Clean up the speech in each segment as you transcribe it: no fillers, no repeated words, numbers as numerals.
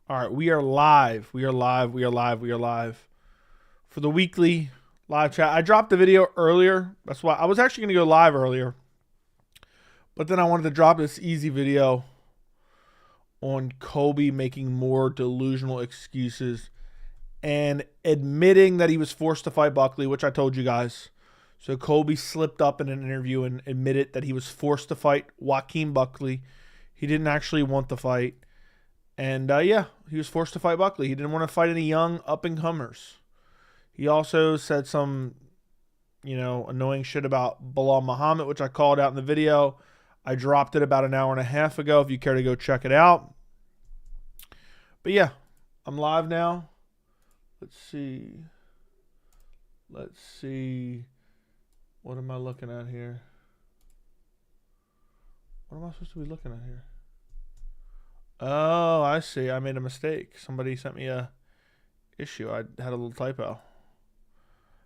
All right, we are live. We are live. We are live. We are live for the weekly live chat. I dropped the video earlier. That's why I was actually going to go live earlier. But then I wanted to drop this easy video on Colby making more delusional excuses and admitting that he was forced to fight Buckley, which I told you guys. So Colby slipped up in an interview and admitted that he was forced to fight Joaquin Buckley. He didn't actually want the fight. And, yeah, he was forced to fight Buckley. He didn't want to fight any young up-and-comers. He also said some, annoying shit about Bilal Muhammad, which I called out in the video. I dropped it about an hour and a half ago if you care to go check it out. But, yeah, I'm live now. Let's see. What am I looking at here? What am I supposed to be looking at here? Oh, I see. I made a mistake. Somebody sent me a issue. I had a little typo.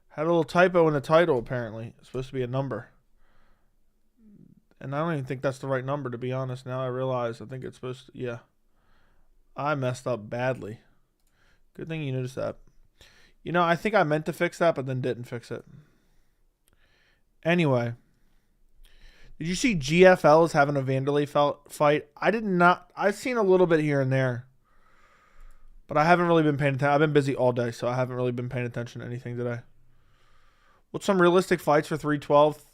Had a little typo in the title, apparently. It's supposed to be a number. And I don't even think that's the right number, to be honest. Now I realize I think it's supposed to... Yeah. I messed up badly. Good thing you noticed that. I think I meant to fix that, but then didn't fix it. Anyway... Did you see GFL is having a Vanderlei fight? I did not. I've seen a little bit here and there. But I haven't really been paying attention. I've been busy all day, so I haven't really been paying attention to anything today. What's some realistic fights for 312?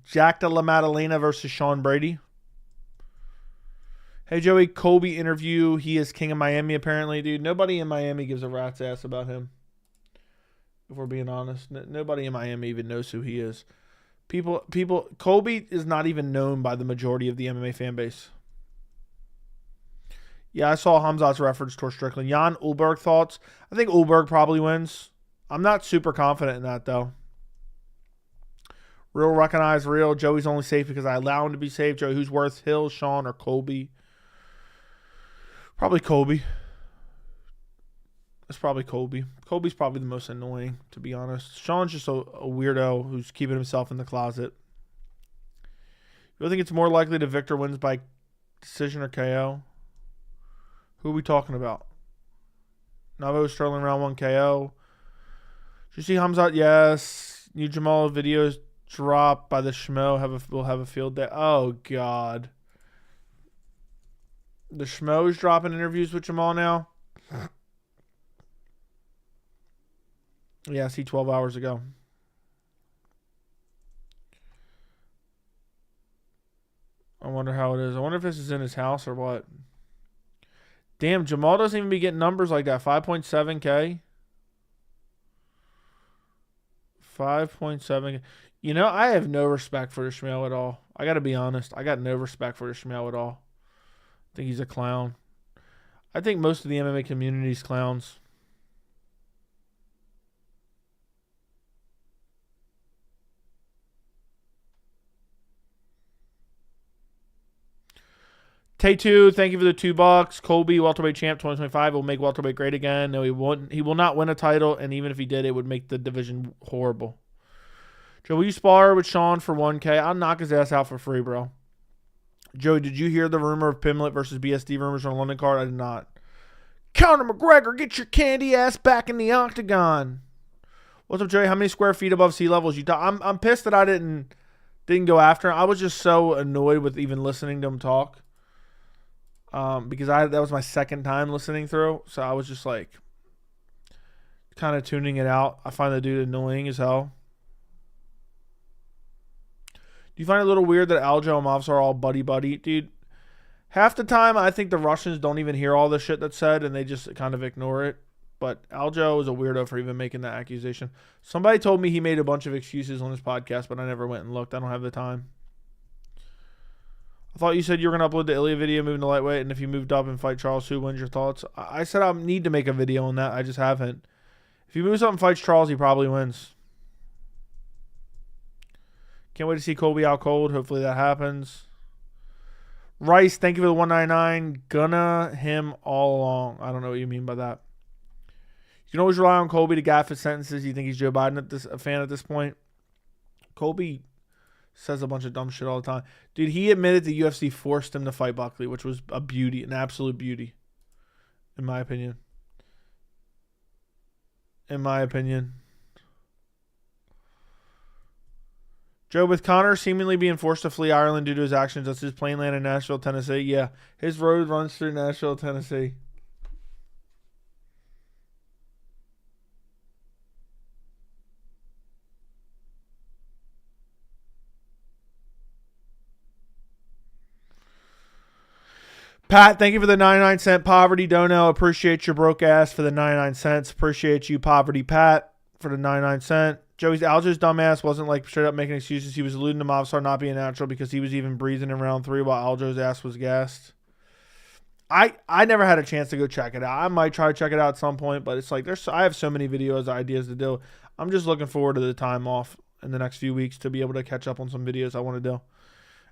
Jack de la Maddalena versus Sean Brady. Hey, Joey, Colby interview. He is king of Miami, apparently. Dude, nobody in Miami gives a rat's ass about him. If we're being honest. Nobody in Miami even knows who he is. Colby is not even known by the majority of the MMA fan base. Yeah, I saw Khamzat's reference towards Strickland. Jan Ulberg thoughts. I think Ulberg probably wins. I'm not super confident in that, though. Real recognize real. Joey's only safe because I allow him to be safe. Joey, who's worth? Hill, Sean, or Colby? Probably Colby. It's probably Colby. Colby's probably the most annoying, to be honest. Sean's just a weirdo who's keeping himself in the closet. You think it's more likely that Victor wins by decision or KO? Who are we talking about? Navo Sterling round 1 KO. Did you see Khamzat? Yes. New Jamal videos dropped by the Schmo. We'll have a field day. Oh, God. The Schmo's dropping interviews with Jamal now? Yeah, I see 12 hours ago. I wonder how it is. I wonder if this is in his house or what. Damn, Jamal doesn't even be getting numbers like that. 5.7K. 5.7. I have no respect for Ishmael at all. I got to be honest. I got no respect for Ishmael at all. I think he's a clown. I think most of the MMA community is clowns. Tay2, thank you for the $2. Colby, welterweight champ 2025, will make welterweight great again. No, he won't. He will not win a title, and even if he did, it would make the division horrible. Joe, will you spar with Sean for 1K? I'll knock his ass out for free, bro. Joey, did you hear the rumor of Pimlet versus BSD rumors on a London card? I did not. Conor McGregor, get your candy ass back in the octagon. What's up, Joey? How many square feet above sea level is you? I'm pissed that I didn't go after him. I was just so annoyed with even listening to him talk. Because that was my second time listening through, so I was just like kind of tuning it out. I find the dude annoying as hell. Do you find it a little weird that Aljo and Mavs are all buddy-buddy? Dude, half the time I think the Russians don't even hear all the shit that's said and they just kind of ignore it. But Aljo is a weirdo for even making that accusation. Somebody told me he made a bunch of excuses on his podcast, but I never went and looked. I don't have the time. I thought you said you were going to upload the Ilya video moving to lightweight, and if you moved up and fight Charles, who wins? Your thoughts? I said I need to make a video on that. I just haven't. If he moves up and fights Charles, he probably wins. Can't wait to see Colby out cold. Hopefully that happens. Rice, thank you for the 199. Gonna him all along. I don't know what you mean by that. You can always rely on Colby to gaff his sentences. You think he's Joe Biden a fan at this point? Colby says a bunch of dumb shit all the time. Dude, he admitted the UFC forced him to fight Buckley, which was a beauty, an absolute beauty. in my opinion. In my opinion. Joe, with Conor seemingly being forced to flee Ireland due to his actions, does his plane land in Nashville, Tennessee? Yeah, his road runs through Nashville, Tennessee. Pat, thank you for the 99-cent poverty dono. Appreciate your broke ass for the 99 cents. Appreciate you, Poverty Pat, for the 99 cent. Joey's Aljo's dumbass wasn't like straight up making excuses. He was alluding to Mobstar not being natural because he was even breathing in round 3 while Aljo's ass was gassed. I never had a chance to go check it out. I might try to check it out at some point, but it's like I have so many videos, ideas to do. I'm just looking forward to the time off in the next few weeks to be able to catch up on some videos I want to do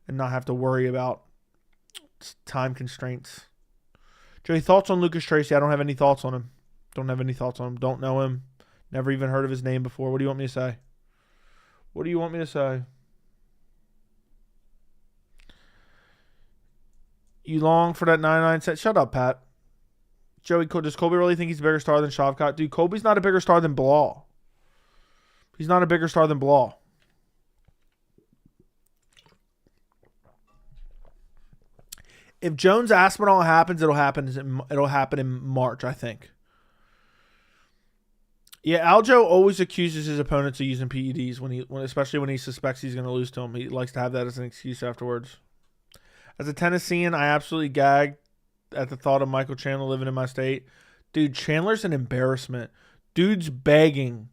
and not have to worry about time constraints. Joey, thoughts on Lucas Tracy? I don't have any thoughts on him. Don't have any thoughts on him. Don't know him. Never even heard of his name before. What do you want me to say? What do you want me to say? You long for that 99 cent? Shut up, Pat. Joey, does Colby really think he's a bigger star than Shavkat? Dude, Colby's not a bigger star than Bilal. He's not a bigger star than Bilal. If Jones Aspinall happens, it'll happen in March, I think. Yeah, Aljo always accuses his opponents of using PEDs especially when he suspects he's going to lose to him. He likes to have that as an excuse afterwards. As a Tennessean, I absolutely gagged at the thought of Michael Chandler living in my state. Dude, Chandler's an embarrassment. Dude's begging,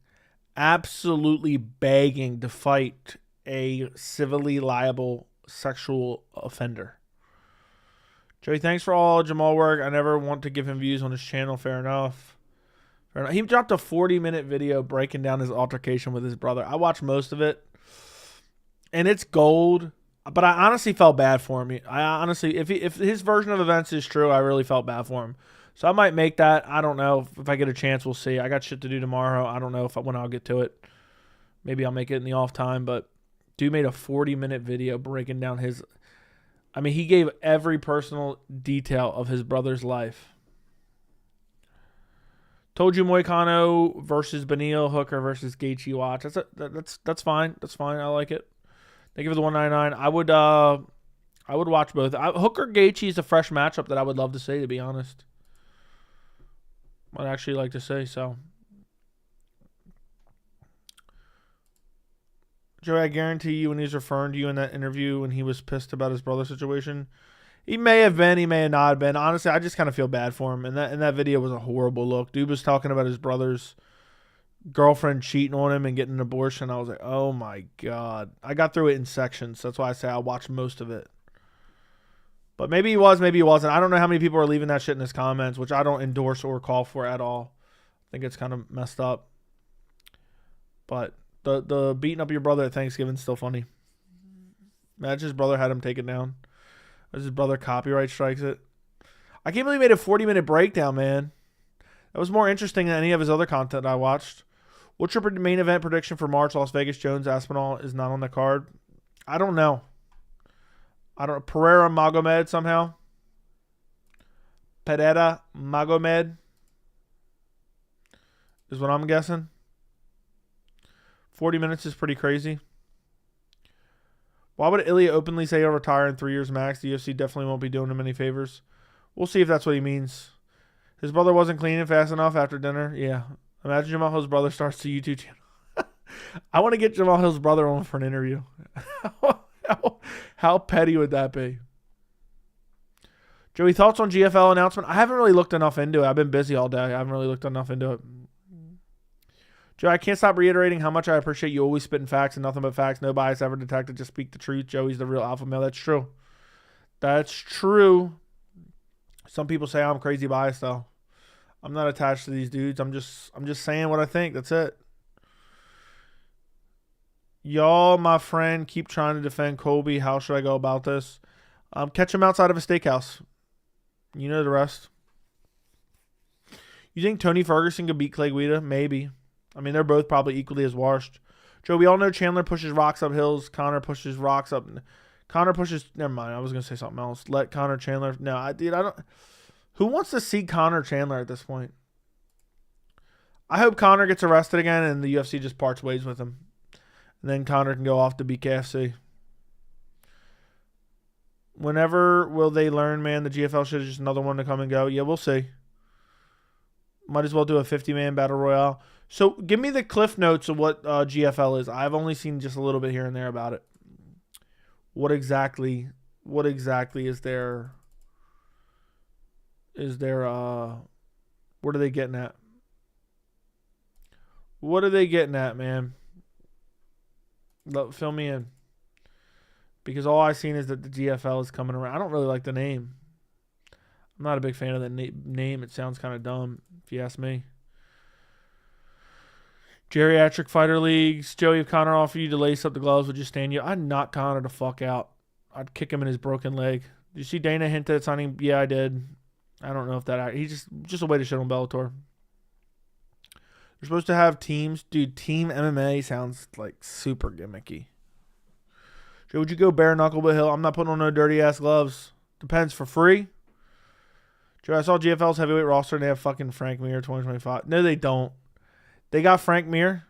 absolutely begging to fight a civilly liable sexual offender. Joey, thanks for all Jamal work. I never want to give him views on his channel. Fair enough. He dropped a 40-minute video breaking down his altercation with his brother. I watched most of it, and it's gold. But I honestly felt bad for him. I honestly, if his version of events is true, I really felt bad for him. So I might make that. I don't know. If I get a chance, we'll see. I got shit to do tomorrow. I don't know when I'll get to it. Maybe I'll make it in the off time. But dude made a 40-minute video breaking down his... I mean, he gave every personal detail of his brother's life. Told you Moicano versus Benio, Hooker versus Gaethje watch. That's fine. That's fine. I like it. Thank you for the 199. I would watch both. Hooker Gaethje is a fresh matchup that I would love to see, to be honest. I'd actually like to see, so. Joey, I guarantee you when he's referring to you in that interview when he was pissed about his brother situation, he may have been, he may have not been. Honestly, I just kind of feel bad for him. And that video was a horrible look. Dude was talking about his brother's girlfriend cheating on him and getting an abortion. I was like, oh my God. I got through it in sections. That's why I say I watched most of it. But maybe he was, maybe he wasn't. I don't know how many people are leaving that shit in his comments, which I don't endorse or call for at all. I think it's kind of messed up. But the beating up your brother at Thanksgiving is still funny. Imagine his brother had him take it down. His brother copyright strikes it. I can't believe he made a 40-minute breakdown, man. That was more interesting than any of his other content I watched. What's your main event prediction for March? Las Vegas, Jones, Aspinall is not on the card. I don't know. Pereira Magomed somehow. Pereira Magomed is what I'm guessing. 40 minutes is pretty crazy. Why would Ilya openly say he'll retire in 3 years max? The UFC definitely won't be doing him any favors. We'll see if that's what he means. His brother wasn't cleaning fast enough after dinner. Yeah. Imagine Jamal Hill's brother starts the YouTube channel. I want to get Jamal Hill's brother on for an interview. How petty would that be? Joey, thoughts on GFL announcement? I haven't really looked enough into it. I've been busy all day. I haven't really looked enough into it. Joey, I can't stop reiterating how much I appreciate you always spitting facts and nothing but facts. No bias ever detected. Just speak the truth. Joey's the real alpha male. That's true. That's true. Some people say I'm crazy biased though. I'm not attached to these dudes. I'm just saying what I think. That's it. Y'all, my friend, keep trying to defend Colby. How should I go about this? Catch him outside of a steakhouse. You know the rest. You think Tony Ferguson could beat Clay Guida? Maybe. I mean, they're both probably equally as washed. Joe, we all know Chandler pushes rocks up hills. Conor pushes rocks up. Conor pushes. Never mind. I was gonna say something else. Let Conor Chandler. No, I don't. Who wants to see Conor Chandler at this point? I hope Conor gets arrested again and the UFC just parts ways with him. And then Conor can go off to BKFC. Whenever will they learn, man, the GFL shit is just another one to come and go? Yeah, we'll see. Might as well do a 50-man battle royale. So give me the cliff notes of what GFL is. I've only seen just a little bit here and there about it. What exactly is there? What are they getting at? What are they getting at, man? Fill me in. Because all I've seen is that the GFL is coming around. I don't really like the name. I'm not a big fan of the name. It sounds kind of dumb, if you ask me. Geriatric fighter leagues. Joey, if Conor offered you to lace up the gloves, would you stand you? I'd knock Conor the fuck out. I'd kick him in his broken leg. Did you see Dana hint at signing? Yeah, I did. I don't know if that... He's just a way to shit on Bellator. They're supposed to have teams. Dude, Team MMA sounds like super gimmicky. Joe, would you go bare knuckle but Hill? I'm not putting on no dirty ass gloves. Depends. For free? Joe, I saw GFL's heavyweight roster and they have fucking Frank Mir 2025. No, they don't. They got Frank Mir.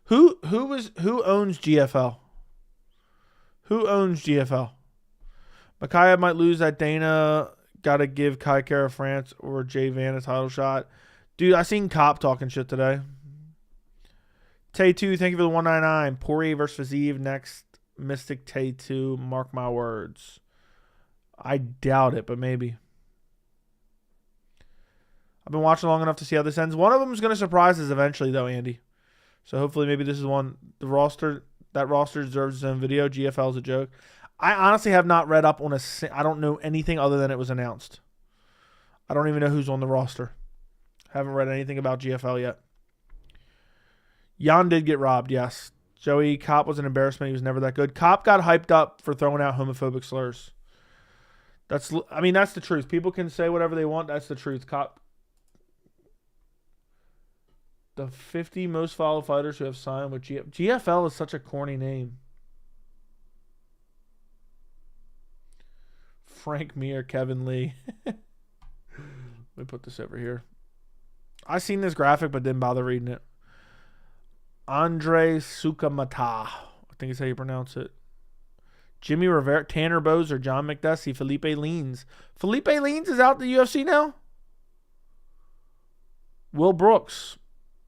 Who owns GFL? Who owns GFL? Makayev might lose that Dana. Gotta give Kai Kara France or Jay Van a title shot. Dude, I seen Cop talking shit today. Tay2, thank you for the 199. Poirier versus Fiziev next. Mystic Tay2, mark my words. I doubt it, but maybe. I've been watching long enough to see how this ends. One of them is going to surprise us eventually, though, Andy. So hopefully maybe this is one. That roster deserves its own video. GFL is a joke. I honestly have not read up on I don't know anything other than it was announced. I don't even know who's on the roster. Haven't read anything about GFL yet. Jan did get robbed, yes. Joey, Cop was an embarrassment. He was never that good. Cop got hyped up for throwing out homophobic slurs. That's the truth. People can say whatever they want. That's the truth. Cop. The 50 most followed fighters who have signed with GFL. GFL is such a corny name. Frank Mir, Kevin Lee. Let me put this over here. I seen this graphic but didn't bother reading it. Andre Sukamata. I think is how you pronounce it. Jimmy Rivera, Tanner Bowes, or John McDessie. Felipe Leans. Felipe Leans is out the UFC now? Will Brooks.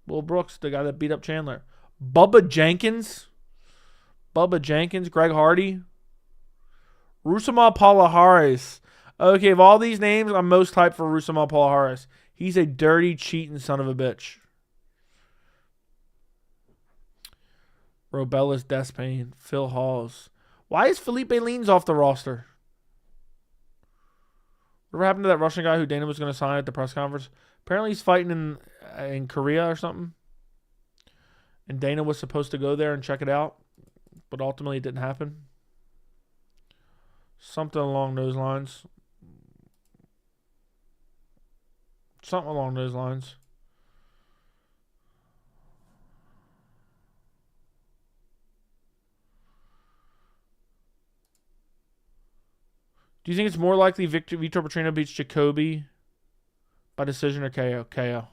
The guy that beat up Chandler. Bubba Jenkins. Greg Hardy. Rusama Palhares. Okay, of all these names, I'm most hyped for Rusama Palhares. He's a dirty, cheating son of a bitch. Robellis Despain. Phil Halls. Why is Felipe Leans off the roster? Whatever happened to that Russian guy who Dana was going to sign at the press conference? Apparently he's fighting in Korea or something. And Dana was supposed to go there and check it out. But ultimately it didn't happen. Something along those lines. Do you think it's more likely Vitor Petrino beats Jacoby by decision or KO? KO.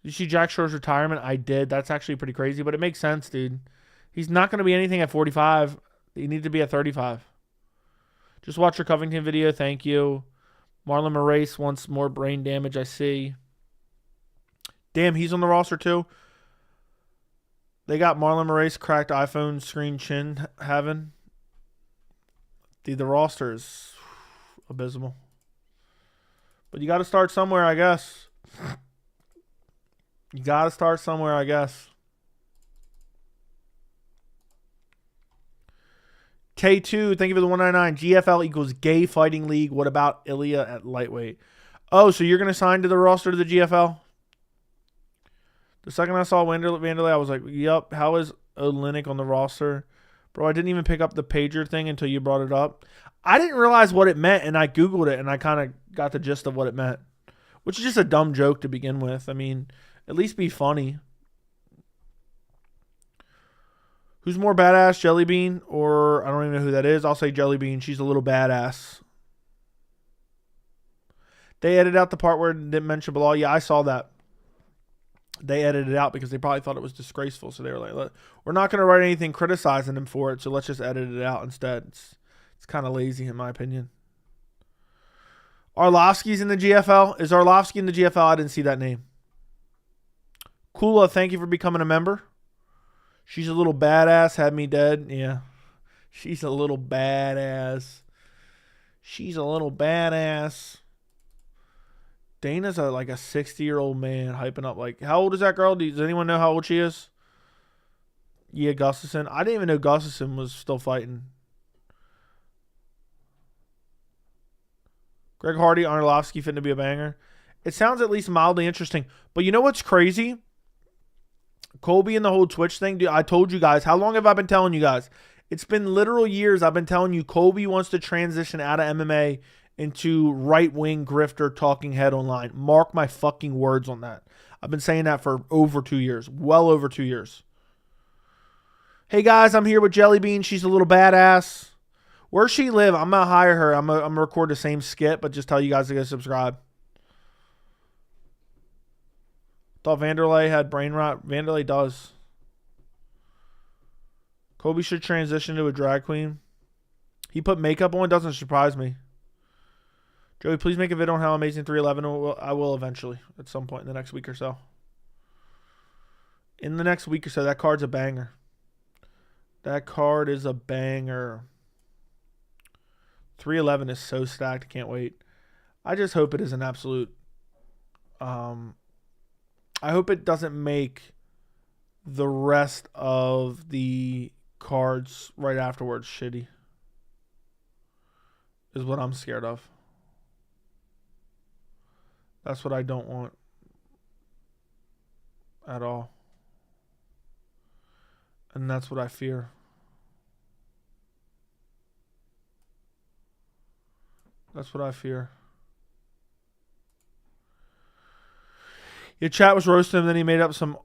Did you see Jack Shore's retirement? I did. That's actually pretty crazy, but it makes sense, dude. He's not going to be anything at 45. He needs to be at 35. Just watch your Covington video. Thank you. Marlon Moraes wants more brain damage, I see. Damn, he's on the roster too. They got Marlon Moraes cracked iPhone screen chin having. The roster is abysmal. But you got to start somewhere, I guess. K2, thank you for the 199. GFL equals gay fighting league. What about Ilya at lightweight? Oh, so you're going to sign to the roster to the GFL? The second I saw Wanderlei, I was like, yup, how is Olynyk on the roster? Bro, I didn't even pick up the pager thing until you brought it up. I didn't realize what it meant, and I Googled it, and I kind of got the gist of what it meant. Which is just a dumb joke to begin with. I mean, at least be funny. Who's more badass, Jelly Bean or I don't even know who that is. I'll say Jelly Bean. She's a little badass. They edited out the part where it didn't mention Bilal. Yeah, I saw that. They edited it out because they probably thought it was disgraceful. So they were like, we're not going to write anything criticizing him for it, so let's just edit it out instead. It's kind of lazy in my opinion. Arlovsky's in the GFL. Is Arlovsky in the GFL? I didn't see that name. Kula, thank you for becoming a member. She's a little badass. Had me dead. Yeah. She's a little badass. She's a little badass. Dana's like a 60-year-old man hyping up. Like, how old is that girl? Does anyone know how old she is? Yeah, Gustafson. I didn't even know Gustafson was still fighting. Greg Hardy, Arlovsky fitting to be a banger. It sounds at least mildly interesting. But you know what's crazy? Colby and the whole Twitch thing. Dude, I told you guys. How long have I been telling you guys? It's been literal years. I've been telling you Colby wants to transition out of MMA into right-wing grifter talking head online. Mark my fucking words on that. I've been saying that for over 2 years. Well over 2 years. Hey, guys, I'm here with Jelly Bean. She's a little badass. Where she live? I'm going to hire her. I'm going to record the same skit, but just tell you guys to go subscribe. Thought Vanderlei had brain rot. Vanderlei does. Colby should transition to a drag queen. He put makeup on. Doesn't surprise me. Joey, please make a video on how amazing 311. I will eventually at some point in the next week or so. In the next week or so, that card's a banger. That card is a banger. 311 is so stacked. Can't wait. I just hope it is an absolute. I hope it doesn't make the rest of the cards right afterwards shitty. Is what I'm scared of. That's what I don't want at all. And that's what I fear. That's what I fear. Your chat was roasting him, then he made up some...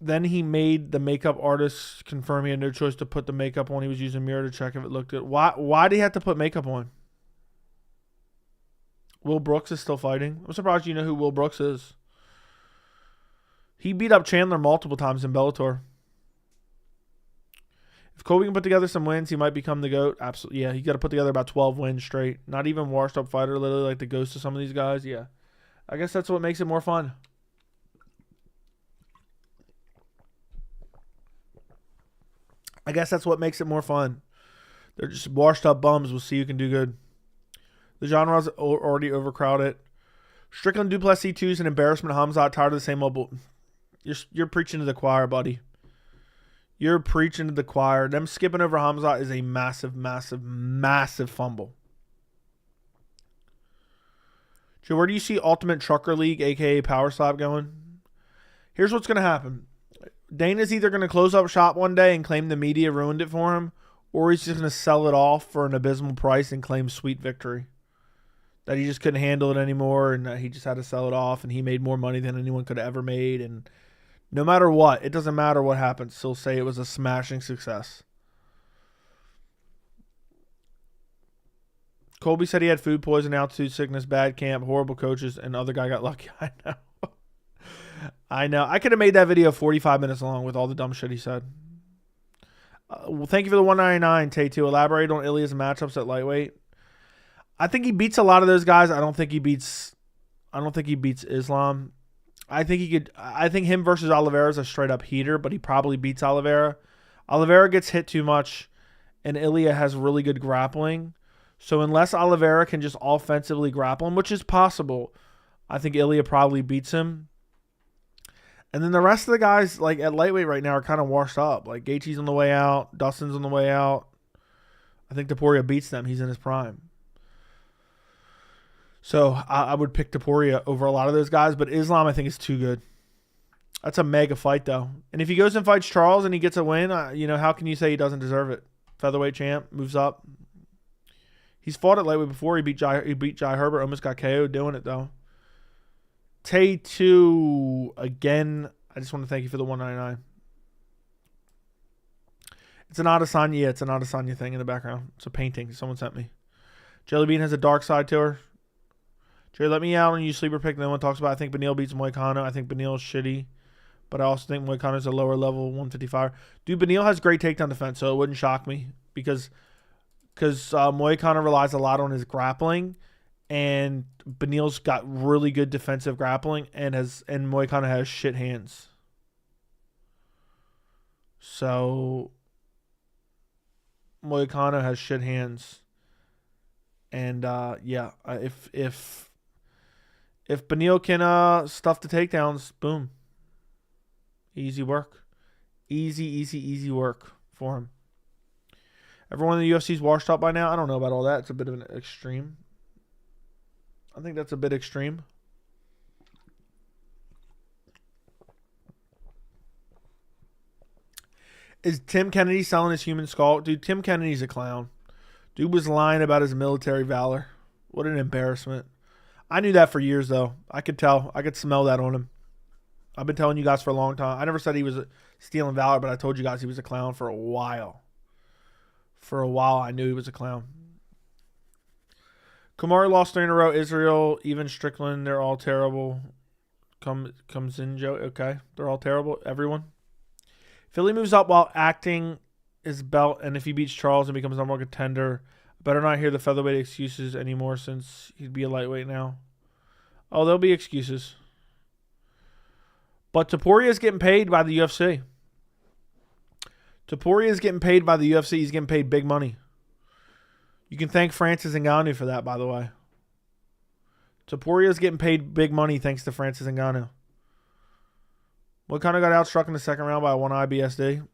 Then he made the makeup artist confirm he had no choice to put the makeup on. He was using a mirror to check if it looked good. Why did he have to put makeup on? Will Brooks is still fighting. I'm surprised you know who Will Brooks is. He beat up Chandler multiple times in Bellator. If Colby can put together some wins, he might become the GOAT. Absolutely. Yeah, he got to put together about 12 wins straight. Not even washed up fighter, literally like the ghost of some of these guys. Yeah. I guess that's what makes it more fun. I guess that's what makes it more fun. They're just washed up bums. We'll see who can do good. The genre's already overcrowded. Strickland Du Plessis 2 is an embarrassment. Khamzat tired of the same old. You're preaching to the choir, buddy. You're preaching to the choir. Them skipping over Khamzat is a massive, massive, massive fumble. Joe, where do you see Ultimate Trucker League, a.k.a. Power Slap, going? Here's what's going to happen. Dana's either going to close up shop one day and claim the media ruined it for him, or he's just going to sell it off for an abysmal price and claim sweet victory. That he just couldn't handle it anymore, and he just had to sell it off, and he made more money than anyone could have ever made. And no matter what, it doesn't matter what happens, he'll say it was a smashing success. Colby said he had food poisoning, altitude sickness, bad camp, horrible coaches, and the other guy got lucky. I know. I know. I could have made that video 45 minutes long with all the dumb shit he said. Well, thank you for the 199, Tay2. Elaborate on Ilya's matchups at lightweight. I think he beats a lot of those guys. I don't think he beats Islam. I think him versus Oliveira is a straight up heater, but he probably beats Oliveira. Oliveira gets hit too much, and Ilya has really good grappling. So unless Oliveira can just offensively grapple him, which is possible, I think Ilya probably beats him. And then the rest of the guys like at lightweight right now are kind of washed up. Like Gaethje's on the way out, Dustin's on the way out. I think Topuria beats them. He's in his prime. So I would pick Topuria over a lot of those guys, but Islam I think is too good. That's a mega fight though. And if he goes and fights Charles and he gets a win, how can you say he doesn't deserve it? Featherweight champ, moves up. He's fought at lightweight before. He beat Jai Herbert, almost got KO'd doing it though. Tay 2 again. I just want to thank you for the 199. It's an Adesanya. Yeah, it's an Adesanya thing in the background. It's a painting someone sent me. Jellybean has a dark side to her. Jay, let me out on you sleeper pick. No one talks about. I think Beneil beats Moicano. I think Beneil's shitty, but I also think Moicano's a lower level 155. Dude, Beneil has great takedown defense, so it wouldn't shock me because Moicano relies a lot on his grappling, and Beneil's got really good defensive grappling, and Moicano has shit hands. So Moicano has shit hands, and if Beneil can stuff the takedowns, boom, easy work, easy work for him. Everyone in the UFC's washed up by now. I don't know about all that. It's a bit of an extreme. I think that's a bit extreme. Is Tim Kennedy selling his human skull? Dude, Tim Kennedy's a clown. Dude was lying about his military valor. What an embarrassment. I knew that for years, though. I could tell. I could smell that on him. I've been telling you guys for a long time. I never said he was stealing valor, but I told you guys he was a clown for a while. For a while, I knew he was a clown. Kamaru lost 3 in a row. Israel, even Strickland, they're all terrible. Comes in, Joe. Okay, they're all terrible. Everyone. Philly moves up while acting his belt, and if he beats Charles and becomes number one contender, I better not hear the featherweight excuses anymore since he'd be a lightweight now. Oh, there'll be excuses. But Toporia's getting paid by the UFC. Toporia's getting paid by the UFC. He's getting paid big money. You can thank Francis Ngannou for that, by the way. Toporia's getting paid big money thanks to Francis Ngannou. Moicano got outstruck in the second round by one IBSD.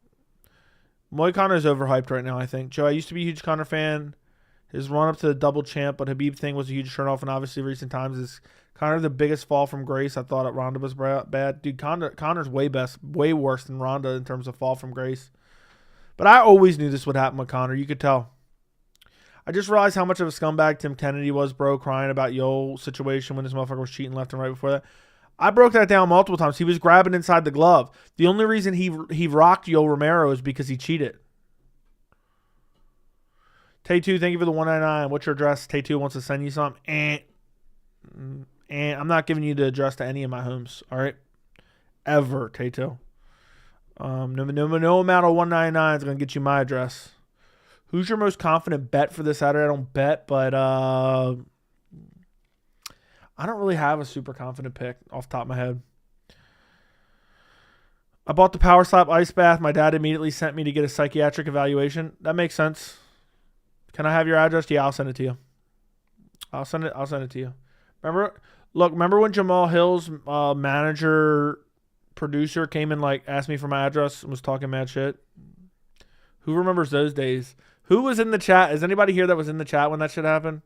Moicano's overhyped right now, I think. Joe, I used to be a huge Conor fan. His run up to the double champ, but Habib thing was a huge turnoff, and obviously recent times is Conor the biggest fall from grace. I thought Ronda was bad. Dude, Conor's way worse than Ronda in terms of fall from grace. But I always knew this would happen with Conor. You could tell. I just realized how much of a scumbag Tim Kennedy was, bro, crying about Yoel situation when this motherfucker was cheating left and right before that. I broke that down multiple times. He was grabbing inside the glove. The only reason he rocked Yoel Romero is because he cheated. Tay2, thank you for the 199. What's your address? Tay2 wants to send you something. I'm not giving you the address to any of my homes, all right? Ever, Tay2. No amount of 199 is going to get you my address. Who's your most confident bet for this Saturday? I don't bet, but I don't really have a super confident pick off the top of my head. I bought the Power Slap Ice Bath. My dad immediately sent me to get a psychiatric evaluation. That makes sense. Can I have your address? Yeah, I'll send it to you. I'll send it to you. Remember when Jamal Hill's producer came and asked me for my address and was talking mad shit? Who remembers those days? Who was in the chat? Is anybody here that was in the chat when that shit happened?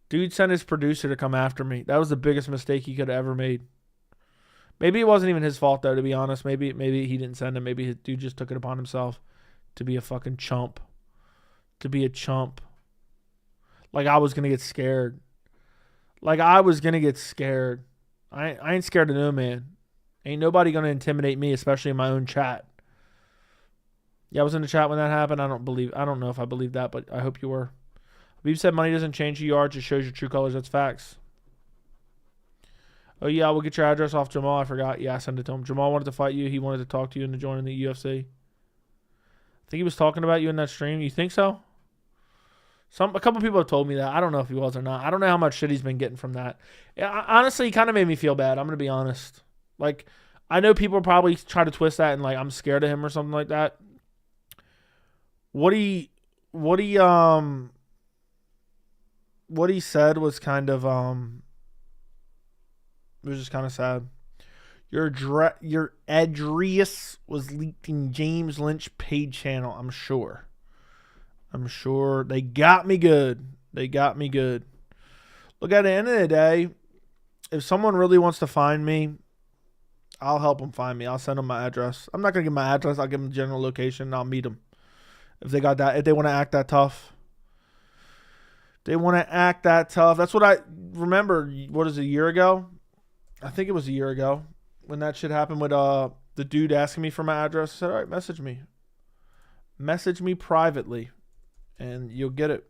Dude sent his producer to come after me. That was the biggest mistake he could have ever made. Maybe it wasn't even his fault, though, to be honest. Maybe he didn't send him. Maybe his dude just took it upon himself to be a fucking chump. To be a chump. Like I was going to get scared. I ain't scared of no man. Ain't nobody going to intimidate me, especially in my own chat. Yeah, I was in the chat when that happened. I don't know if I believe that, but I hope you were. Habib said money doesn't change who you are, it just shows your true colors. That's facts. Oh, yeah, we'll get your address off Jamal. I forgot. Yeah, I sent it to him. Jamal wanted to fight you. He wanted to talk to you and to join in the UFC. I think he was talking about you in that stream. You think so? A couple people have told me that. I don't know if he was or not. I don't know how much shit he's been getting from that. Honestly, he kind of made me feel bad. I'm going to be honest. I know people probably try to twist that and I'm scared of him or something like that. What he said was kind of it was just kind of sad. Your address was leaked in James Lynch paid channel. I'm sure they got me good. Look, at the end of the day, if someone really wants to find me, I'll help them find me. I'll send them my address. I'm not gonna give my address. I'll give them the general location and I'll meet them. If they got that, if they want to act that tough. That's what I remember. What is it, a year ago? I think it was a year ago when that shit happened with the dude asking me for my address. I said, all right, message me. Message me privately and you'll get it.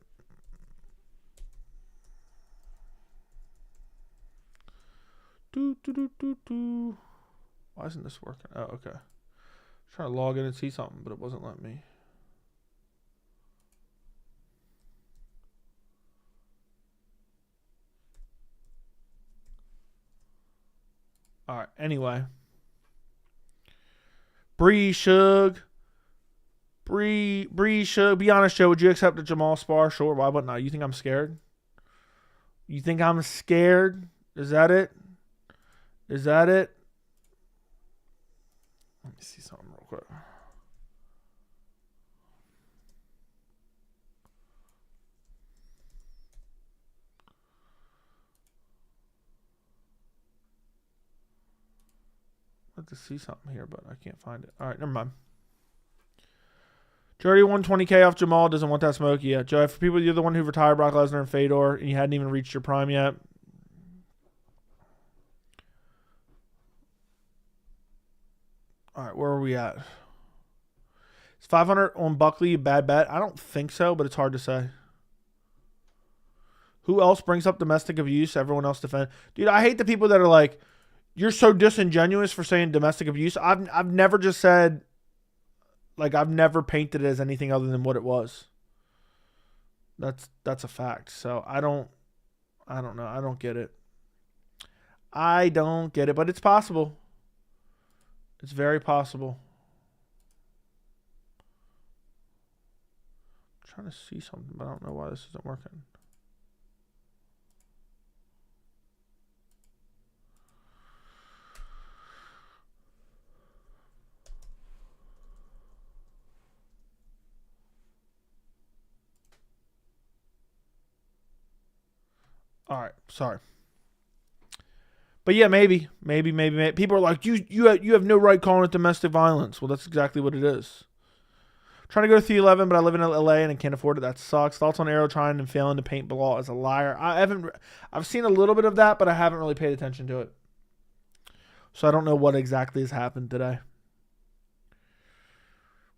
Why isn't this working? Oh, okay. Trying to log in and see something, but it wasn't letting me. All right. Anyway. Bree Shug. Be honest, Joe. Would you accept a Jamal spar? Sure. Why wouldn't I? You think I'm scared? You think I'm scared? Is that it? Is that it? Let me see something real quick. I'd like to see something here, but I can't find it. All right, never mind. Jordy won $20K off Jamal. Doesn't want that smoke yet. Joe, for people, you're the one who retired Brock Lesnar and Fedor, and you hadn't even reached your prime yet. All right, where are we at? Is 500 on Buckley a bad bet? I don't think so, but it's hard to say. Who else brings up domestic abuse? Everyone else defend. Dude, I hate the people that are like, you're so disingenuous for saying domestic abuse. I've never just said, like, I've never painted it as anything other than what it was. That's a fact. So I don't know. I don't get it. I don't get it, but it's possible. It's very possible. I'm trying to see something, but I don't know why this isn't working. All right, sorry. But yeah, maybe. People are like, you have no right calling it domestic violence. Well, that's exactly what it is. I'm trying to go to 311, but I live in LA and I can't afford it. That sucks. Thoughts on Arrow trying and failing to paint Bilal as a liar? I've seen a little bit of that, but I haven't really paid attention to it. So I don't know what exactly has happened today.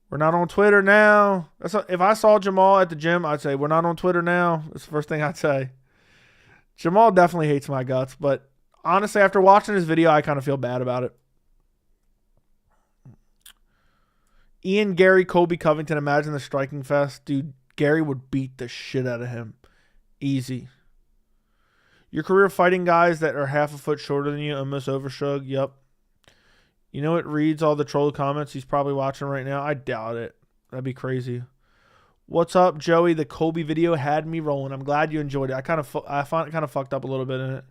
We're not on Twitter now. If I saw Jamal at the gym, I'd say, we're not on Twitter now. That's the first thing I'd say. Jamal definitely hates my guts, but honestly, after watching his video, I kind of feel bad about it. Ian Garry, Colby Covington, imagine the striking fest. Dude, Gary would beat the shit out of him. Easy. Your career fighting guys that are half a foot shorter than you, almost overshug. Yep. You know it reads all the troll comments. He's probably watching right now. I doubt it. That'd be crazy. What's up, Joey? The Colby video had me rolling. I'm glad you enjoyed it. I found it kind of fucked up a little bit in it.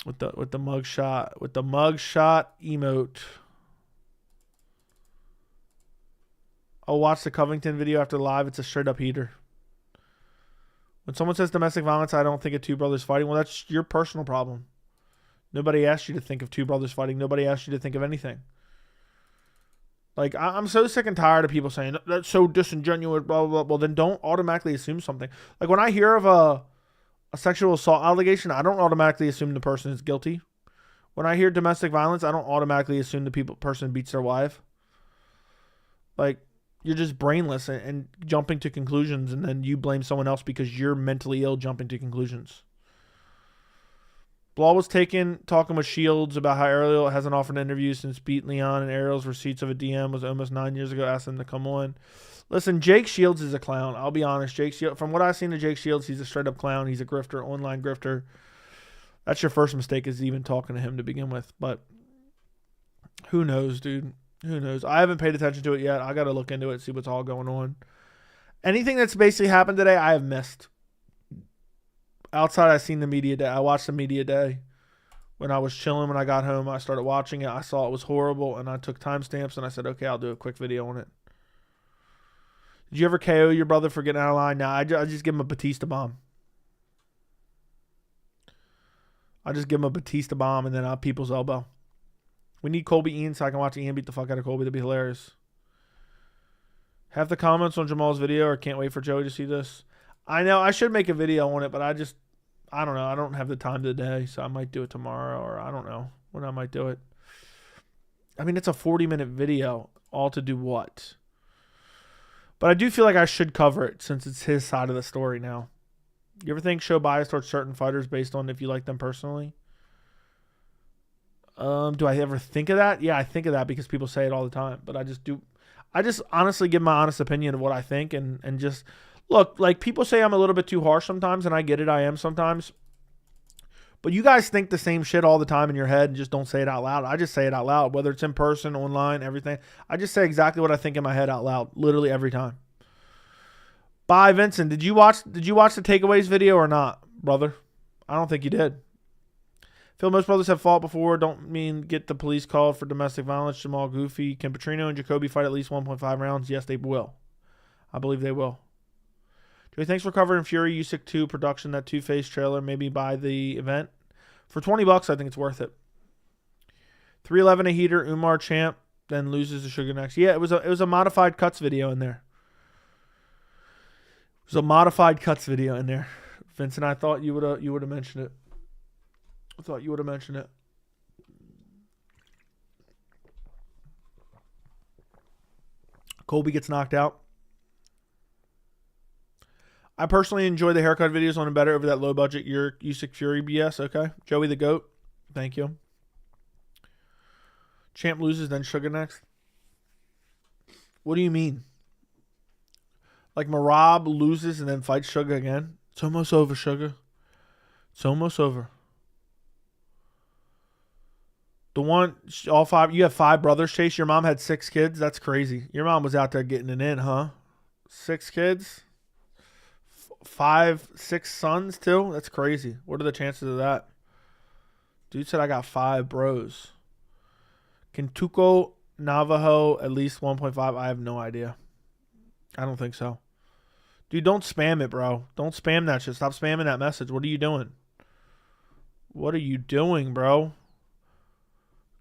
With the mug shot emote. I'll watch the Covington video after live. It's a straight up heater. When someone says domestic violence, I don't think of two brothers fighting. Well, that's your personal problem. Nobody asked you to think of two brothers fighting. Nobody asked you to think of anything. Like, I'm so sick and tired of people saying, that's so disingenuous, blah, blah, blah. Well, then don't automatically assume something. Like, when I hear of a sexual assault allegation, I don't automatically assume the person is guilty. When I hear domestic violence, I don't automatically assume the person beats their wife. Like, you're just brainless and jumping to conclusions, and then you blame someone else because you're mentally ill jumping to conclusions. Bilal was talking with Shields about how Ariel hasn't offered an interview since beat Leon, and Ariel's receipts of a DM was almost 9 years ago, asked him to come on. Listen, Jake Shields is a clown. I'll be honest. From what I've seen of Jake Shields, he's a straight-up clown. He's a grifter, online grifter. That's your first mistake, is even talking to him to begin with. But who knows, dude? Who knows? I haven't paid attention to it yet. I got to look into it, see what's all going on. Anything that's basically happened today, I have missed. Outside, I seen the media day. I watched the media day. When I was chilling, when I got home, I started watching it. I saw it was horrible, and I took timestamps, and I said, okay, I'll do a quick video on it. Did you ever KO your brother for getting out of line? Nah, I just give him a Batista bomb. I just give him a Batista bomb, and then I'll people's elbow. We need Colby Ian so I can watch Ian beat the fuck out of Colby. That'd be hilarious. Have the comments on Jamal's video, or can't wait for Joey to see this. I know I should make a video on it, but I don't know. I don't have the time today, so I might do it tomorrow, or I don't know when I might do it. I mean, it's a 40-minute video, all to do what? But I do feel like I should cover it since it's his side of the story now. You ever think show bias towards certain fighters based on if you like them personally? Do I ever think of that? Yeah, I think of that because people say it all the time. But I just honestly give my honest opinion of what I think and just look, like people say I'm a little bit too harsh sometimes, and I get it, I am sometimes. But you guys think the same shit all the time in your head and just don't say it out loud. I just say it out loud, whether it's in person, online, everything. I just say exactly what I think in my head out loud, literally every time. Bye, Vincent. Did you watch the takeaways video or not, brother? I don't think you did. Phil, most brothers have fought before. Don't mean get the police called for domestic violence. Jamal Goofy. Can Petrino and Jacoby fight at least 1.5 rounds? Yes, they will. I believe they will. Joey, thanks for covering Fury Usyk 2 production, that two-face trailer. Maybe buy the event. For $20, I think it's worth it. 311 a heater, Umar champ, then loses to Sugar next. Yeah, it was a modified cuts video in there. There's a modified cuts video in there. Vincent, I thought you would have mentioned it. I thought you would have mentioned it. Colby gets knocked out. I personally enjoy the haircut videos on him better over that low budget Usyk Fury BS. Okay. Joey the GOAT. Thank you. Champ loses, then Sugar next. What do you mean? Like Marab loses and then fights Sugar again? It's almost over, Sugar. It's almost over. The one, all five, you have 5 brothers, Chase. Your mom had 6 kids. That's crazy. Your mom was out there getting it in, huh? 6 kids? 5, 6 sons, too? That's crazy. What are the chances of that? Dude said I got 5 bros. Can Tuco Navajo at least 1.5? I have no idea. I don't think so. Dude, don't spam it, bro. Don't spam that shit. Stop spamming that message. What are you doing? What are you doing, bro?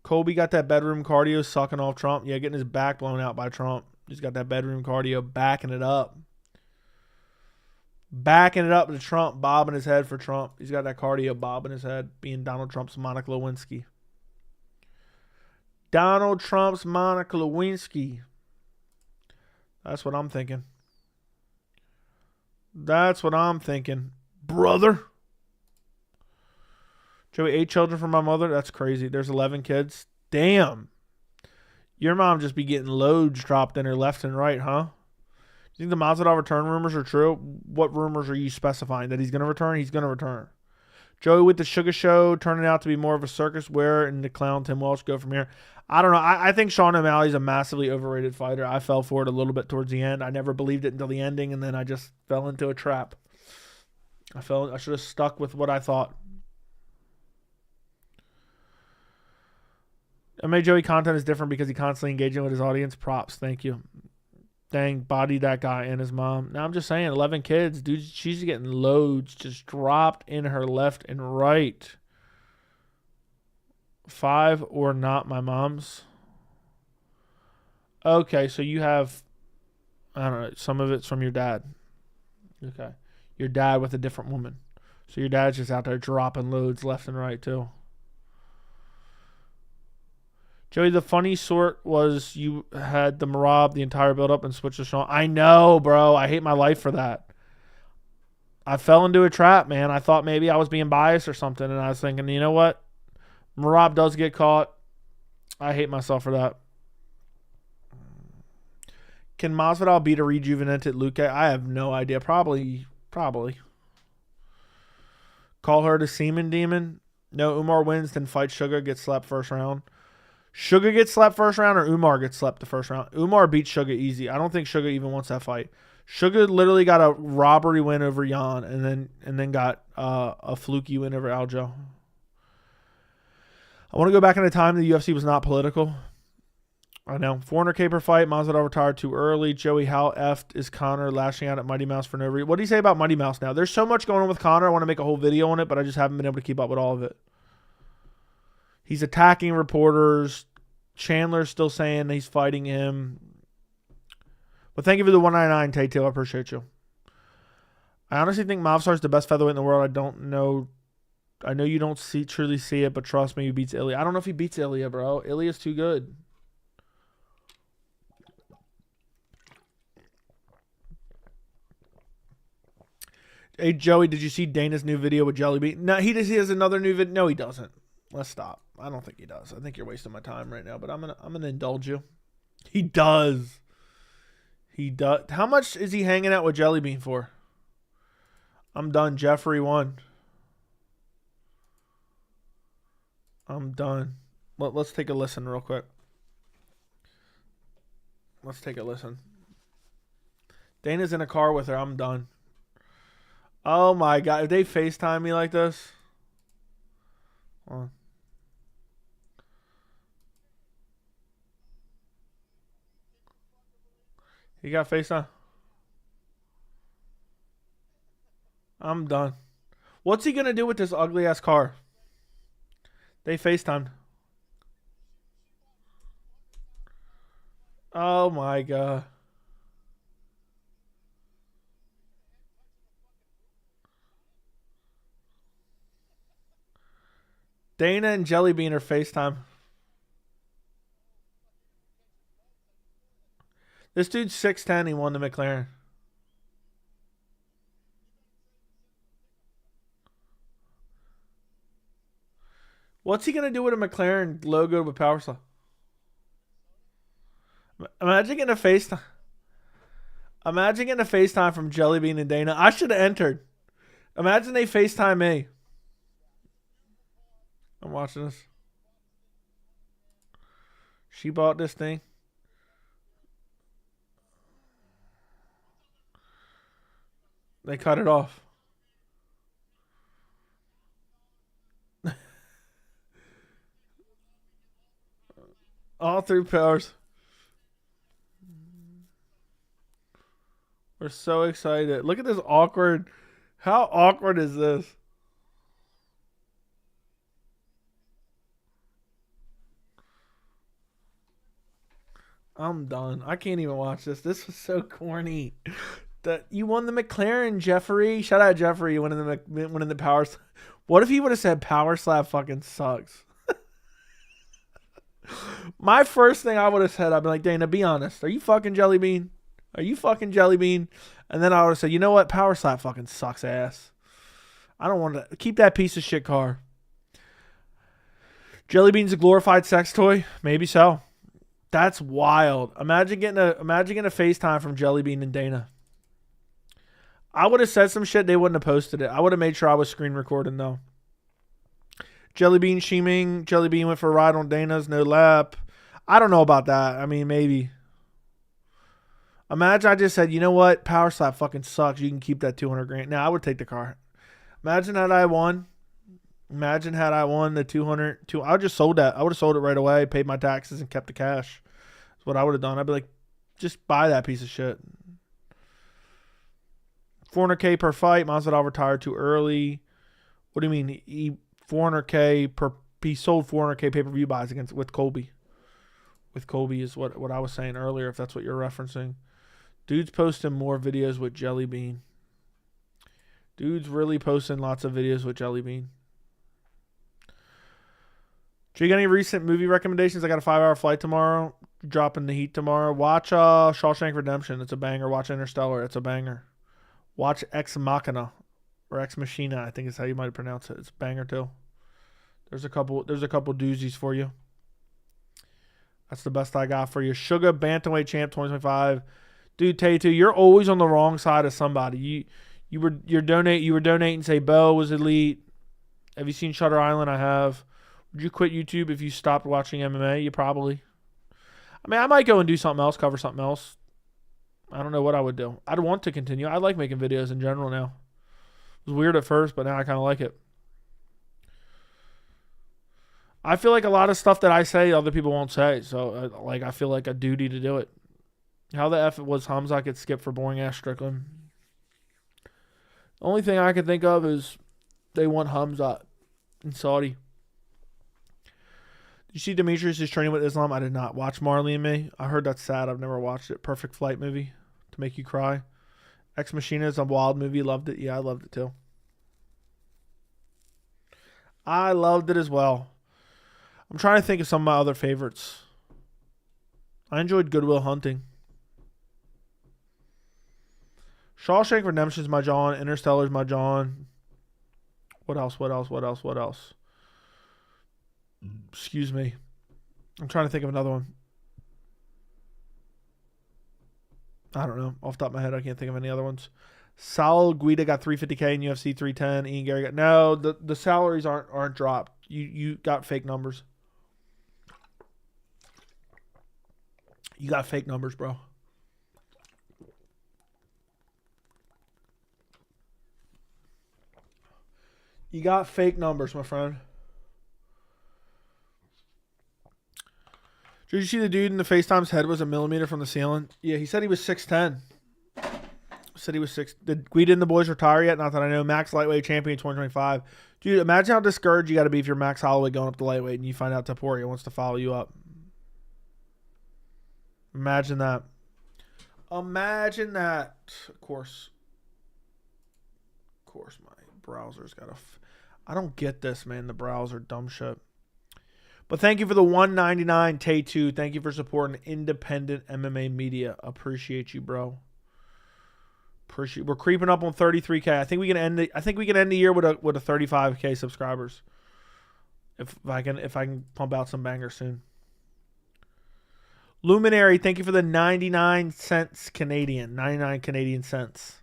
Colby got that bedroom cardio sucking off Trump. Yeah, getting his back blown out by Trump. He's got that bedroom cardio backing it up. Backing it up to Trump, bobbing his head for Trump. He's got that cardio bobbing his head, being Donald Trump's Monica Lewinsky. Donald Trump's Monica Lewinsky. That's what I'm thinking. That's what I'm thinking. Brother. Joey, 8 children from my mother? That's crazy. There's 11 kids. Damn. Your mom just be getting loads dropped in her left and right, huh? Do you think the Masvidal return rumors are true? What rumors are you specifying? That he's going to return? He's going to return. Joey with the Sugar Show turning out to be more of a circus. Where and the clown Tim Welch go from here? I don't know. I think Sean O'Malley's a massively overrated fighter. I fell for it a little bit towards the end. I never believed it until the ending, and then I just fell into a trap. I should have stuck with what I thought. MMA Joey content is different because he constantly engaging with his audience. Props. Thank you. Dang, bodied that guy and his mom. Now I'm just saying, 11 kids. Dude, she's getting loads just dropped in her left and right. 5 or not my mom's. Okay, so you have, I don't know, some of it's from your dad. Okay. Your dad with a different woman. So your dad's just out there dropping loads left and right too. Joey, the funny sort was you had the Marab the entire build-up and switched to Sean. I know, bro. I hate my life for that. I fell into a trap, man. I thought maybe I was being biased or something, and I was thinking, you know what? Marab does get caught. I hate myself for that. Can Masvidal beat a rejuvenated Luque? I have no idea. Probably. Call her the Semen Demon. No, Umar wins, then fight Sugar, gets slapped first round. Sugar gets slapped first round or Umar gets slapped the first round? Umar beats Sugar easy. I don't think Sugar even wants that fight. Sugar literally got a robbery win over Jan and then got a fluky win over Aljo. I want to go back in a time the UFC was not political. I know. 400K per fight. Masvidal retired too early. Joey, how effed is Conor lashing out at Mighty Mouse for no reason? What do you say about Mighty Mouse now? There's so much going on with Conor. I want to make a whole video on it, but I just haven't been able to keep up with all of it. He's attacking reporters. Chandler's still saying he's fighting him. But thank you for the 199, Tay-Tail. I appreciate you. I honestly think Mavsar's the best featherweight in the world. I don't know. I know you don't truly see it, but trust me, he beats Ilya. I don't know if he beats Ilya, bro. Ilya's too good. Hey, Joey, did you see Dana's new video with Jelly Bean? No, he has another new video. No, he doesn't. Let's stop. I don't think he does. I think you're wasting my time right now, but I'm gonna indulge you. He does. He does. How much is he hanging out with Jelly Bean for? I'm done. Jeffrey won. I'm done. Let's take a listen real quick. Let's take a listen. Dana's in a car with her. I'm done. Oh my God. If they FaceTime me like this. Hold on. He got FaceTime. I'm done. What's he going to do with this ugly ass car? They FaceTimed. Oh my God. Dana and Jelly Bean are FaceTime. This dude's 6'10". He won the McLaren. What's he going to do with a McLaren logo with power slide? Imagine getting a FaceTime. Imagine getting a FaceTime from Jelly Bean and Dana. I should have entered. Imagine they FaceTime me. I'm watching this. She bought this thing. They cut it off. All three powers. We're so excited. Look at this awkward. How awkward is this? I'm done. I can't even watch this. This was so corny. That you won the McLaren, Jeffrey. Shout out Jeffrey. You winning the power. What if he would have said power slap fucking sucks? My first thing I would have said, I'd be like, Dana, be honest. Are you fucking Jelly Bean? Are you fucking Jelly Bean? And then I would have said, you know what? Power slap fucking sucks ass. I don't want to keep that piece of shit car. Jelly Bean's a glorified sex toy? Maybe so. That's wild. Imagine getting a FaceTime from Jelly Bean and Dana. I would have said some shit. They wouldn't have posted it. I would have made sure I was screen recording though. Jelly Bean Sheeming. Jelly Bean went for a ride on Dana's. No lap. I don't know about that. I mean, maybe. Imagine I just said, you know what? Power slap fucking sucks. You can keep that 200 grand. Now I would take the car. Imagine had I won. Imagine had I won the 200. I would just sold that. I would have sold it right away, paid my taxes, and kept the cash. That's what I would have done. I'd be like, just buy that piece of shit. 400K per fight. Masvidal retired too early. What do you mean? He 400K per. He sold 400K pay-per-view buys with Colby. With Colby is what I was saying earlier. If that's what you're referencing. Dude's posting more videos with Jelly Bean. Dude's really posting lots of videos with Jelly Bean. Do you got any recent movie recommendations? I got a 5-hour flight tomorrow. Dropping the heat tomorrow. Watch Shawshank Redemption. It's a banger. Watch Interstellar. It's a banger. Watch Ex Machina or Ex Machina, I think is how you might pronounce it. It's a banger too. There's a couple doozies for you. That's the best I got for you. Sugar Bantamweight Champ 2025. Dude, Tato, you're always on the wrong side of somebody. You were donating, say Bo was elite. Have you seen Shutter Island? I have. Would you quit YouTube if you stopped watching MMA? You probably. I mean, I might go and do something else, cover something else. I don't know what I would do. I'd want to continue. I like making videos in general now. It was weird at first, but now I kind of like it. I feel like a lot of stuff that I say, other people won't say. So, I feel like a duty to do it. How the F was Khamzat get skipped for boring ass Strickland? The only thing I can think of is they want Khamzat in Saudi. Did you see Demetrius is training with Islam? I did not. Watch Marley and Me. I heard that's sad. I've never watched it. Perfect Flight movie to make you cry. Ex Machina is a wild movie. Loved it. Yeah, I loved it too. I loved it as well. I'm trying to think of some of my other favorites. I enjoyed Good Will Hunting. Shawshank Redemption's my John. Interstellar's my John. What else? Excuse me. I'm trying to think of another one. I don't know. Off the top of my head, I can't think of any other ones. Sal Guida got 350K in UFC 310. Ian Gary got... No, the salaries aren't dropped. You got fake numbers. You got fake numbers, bro. You got fake numbers, my friend. Did you see the dude in the FaceTime's head was a millimeter from the ceiling? Yeah, he said he was 6'10". Said he was 6. Did Guida and the boys retire yet? Not that I know. Max lightweight champion 2025. Dude, imagine how discouraged you got to be if you're Max Holloway going up to lightweight and you find out Taporia wants to follow you up. Imagine that. Imagine that. Of course, my browser's got I don't get this, man. The browser, dumb shit. But thank you for the $1.99 Tay2. Thank you for supporting independent MMA media. Appreciate you, bro. We're creeping up on 33K. I think we can end the year with a 35K subscribers. If I can pump out some bangers soon. Luminary, thank you for the 99 cents Canadian. 99 Canadian cents.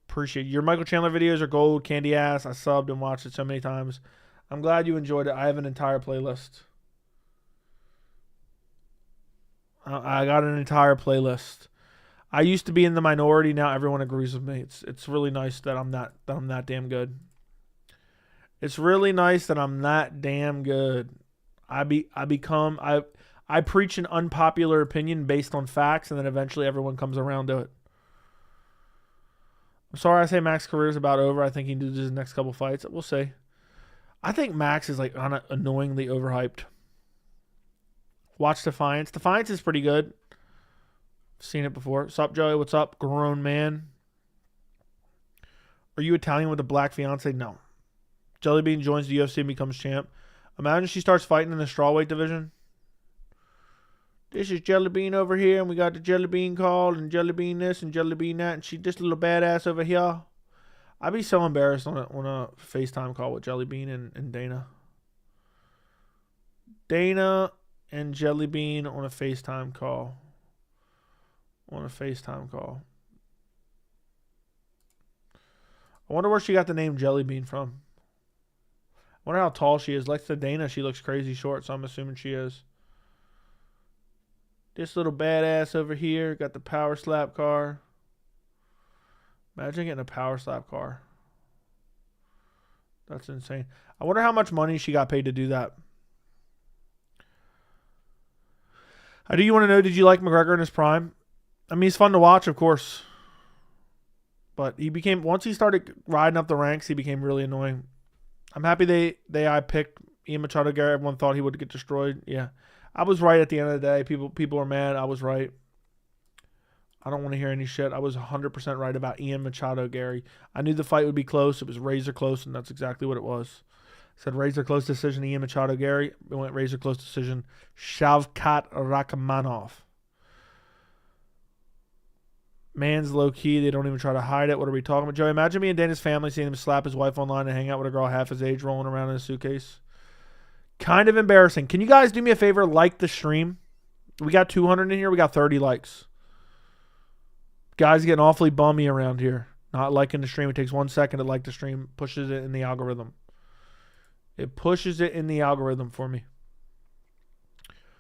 Appreciate it. Your Michael Chandler videos are gold, candy ass. I subbed and watched it so many times. I'm glad you enjoyed it. I have an entire playlist. I got an entire playlist. I used to be in the minority. Now everyone agrees with me. It's really nice that I'm that damn good. It's really nice that I'm that damn good. I preach an unpopular opinion based on facts, and then eventually everyone comes around to it. I'm sorry I say Max's career is about over. I think he can do his next couple fights. We'll see. I think Max is like annoyingly overhyped. Watch Defiance. Defiance is pretty good. Seen it before. Sup, Joey? What's up, grown man? Are you Italian with a black fiance? No. Jellybean joins the UFC and becomes champ. Imagine she starts fighting in the strawweight division. This is Jellybean over here, and we got the Jellybean call, and Jellybean this, and Jellybean that, and she this little badass over here. I'd be so embarrassed on a FaceTime call with Jellybean and Dana. Dana and Jellybean on a FaceTime call. I wonder where she got the name Jellybean from. I wonder how tall she is. Like to Dana, she looks crazy short, so I'm assuming she is. This little badass over here got the power slap car. Imagine getting a power slap car. That's insane. I wonder how much money she got paid to do that. Do you want to know, did you like McGregor in his prime? I mean, he's fun to watch, of course. But once he started riding up the ranks, he became really annoying. I'm happy I picked Ian Machado Garry. Everyone thought he would get destroyed. Yeah. I was right at the end of the day. People are mad. I was right. I don't want to hear any shit. I was 100% right about Ian Machado Garry. I knew the fight would be close. It was razor close, and that's exactly what it was. I said razor close decision, Ian Machado Garry. It went razor close decision, Shavkat Rakhmonov. Man's low key. They don't even try to hide it. What are we talking about, Joey? Imagine me and Dana's family seeing him slap his wife online and hang out with a girl half his age rolling around in a suitcase. Kind of embarrassing. Can you guys do me a favor? Like the stream. We got 200 in here. We got 30 likes. Guys getting awfully bummy around here. Not liking the stream. It takes 1 second to like the stream. Pushes it in the algorithm. It pushes it in the algorithm for me.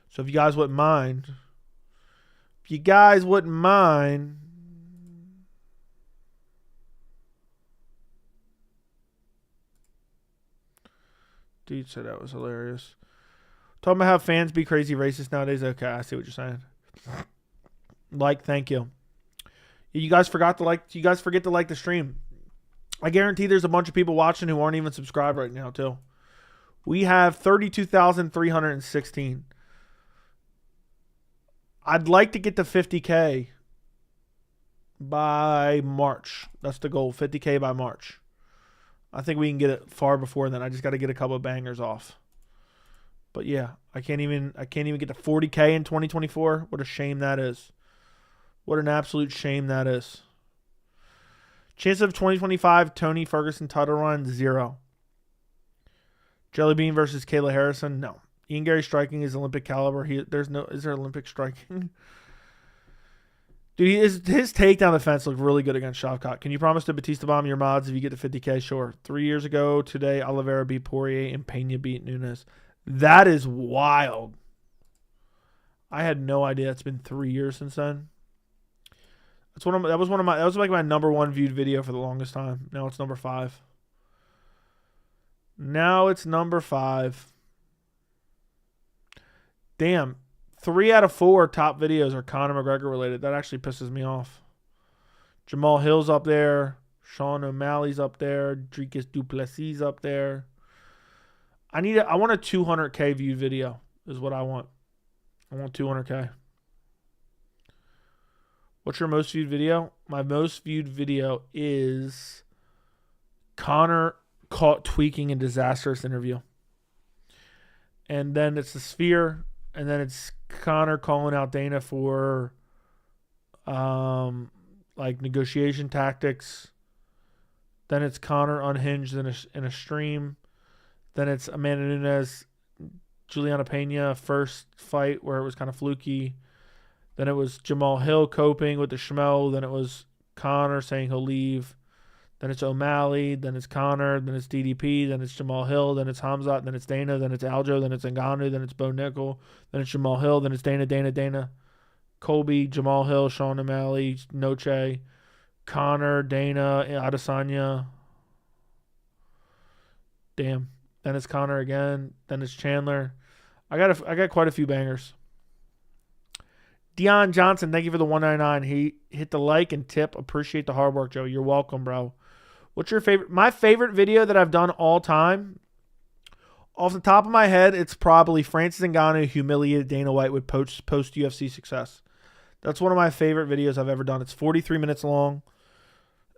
So if you guys wouldn't mind. Dude said that was hilarious. Talking about how fans be crazy racist nowadays. Okay, I see what you're saying. Thank you. You guys forget to like the stream. I guarantee there's a bunch of people watching who aren't even subscribed right now, too. We have 32,316. I'd like to get to 50K by March. That's the goal, 50K by March. I think we can get it far before then. I just got to get a couple of bangers off. But yeah, I can't even get to 40K in 2024. What a shame that is. What an absolute shame that is. Chance of 2025 Tony Ferguson title run, 0. Jellybean versus Kayla Harrison, no. Ian Garry striking is Olympic caliber. Is there Olympic striking? Dude, his takedown defense looked really good against Shavkat. Can you promise to Batista bomb your mods if you get to 50K? Sure. 3 years ago today, Oliveira beat Poirier and Pena beat Nunes. That is wild. I had no idea. It's been 3 years since then. That was like my number 1 viewed video for the longest time. Now it's number 5. Now it's number 5. Damn. 3 out of 4 top videos are Conor McGregor related. That actually pisses me off. Jamal Hill's up there. Sean O'Malley's up there. Dricus Du Plessis up there. I want a 200K viewed video is what I want. I want 200K. What's your most viewed video? My most viewed video is Conor caught tweaking a disastrous interview. And then it's the Sphere. And then it's Conor calling out Dana for like negotiation tactics. Then it's Conor unhinged in a stream. Then it's Amanda Nunes, Juliana Pena first fight where it was kind of fluky. Then it was Jamal Hill coping with the Schmo. Then it was Conor saying he'll leave. Then it's O'Malley. Then it's Conor. Then it's DDP. Then it's Jamal Hill. Then it's Khamzat. Then it's Dana. Then it's Aljo. Then it's Ngannou. Then it's Bo Nickel. Then it's Jamal Hill. Then it's Dana. Colby, Jamal Hill, Sean O'Malley, Noche, Conor, Dana, Adesanya. Damn. Then it's Conor again. Then it's Chandler. I got quite a few bangers. Dion Johnson, thank you for the 199. He hit the like and tip. Appreciate the hard work, Joe. You're welcome, bro. What's your favorite? My favorite video that I've done all time, off the top of my head, it's probably Francis Ngannou humiliated Dana White with post UFC success. That's one of my favorite videos I've ever done. It's 43 minutes long.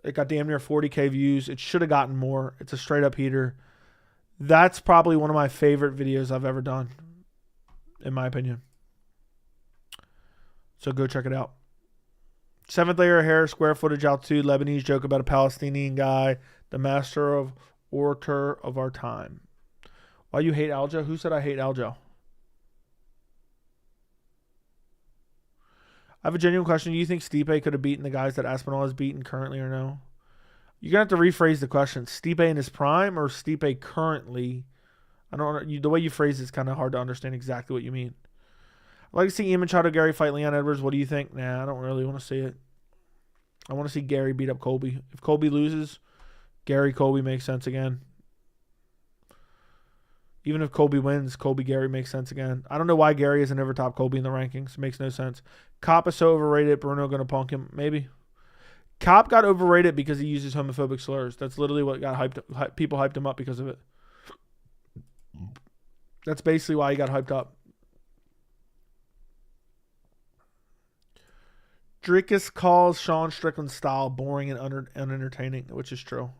It got damn near 40K views. It should have gotten more. It's a straight up heater. That's probably one of my favorite videos I've ever done, in my opinion. So go check it out. 7th layer of hair, square footage, altitude, Lebanese joke about a Palestinian guy, the master of orator of our time. Why you hate Aljo? Who said I hate Aljo? I have a genuine question. Do you think Stipe could have beaten the guys that Aspinall has beaten currently or no? You're going to have to rephrase the question. Stipe in his prime or Stipe currently? I don't know. The way you phrase it is kind of hard to understand exactly what you mean. I'd like to see Ian Machado Garry fight Leon Edwards. What do you think? Nah, I don't really want to see it. I want to see Garry beat up Colby. If Colby loses, Colby makes sense again. Even if Colby wins, Garry makes sense again. I don't know why Garry isn't ever top Colby in the rankings. It makes no sense. Cop is so overrated. Bruno going to punk him? Maybe. Cop got overrated because he uses homophobic slurs. That's literally what got people hyped him up because of it. That's basically why he got hyped up. Dricus calls Sean Strickland's style boring and unentertaining, which is true.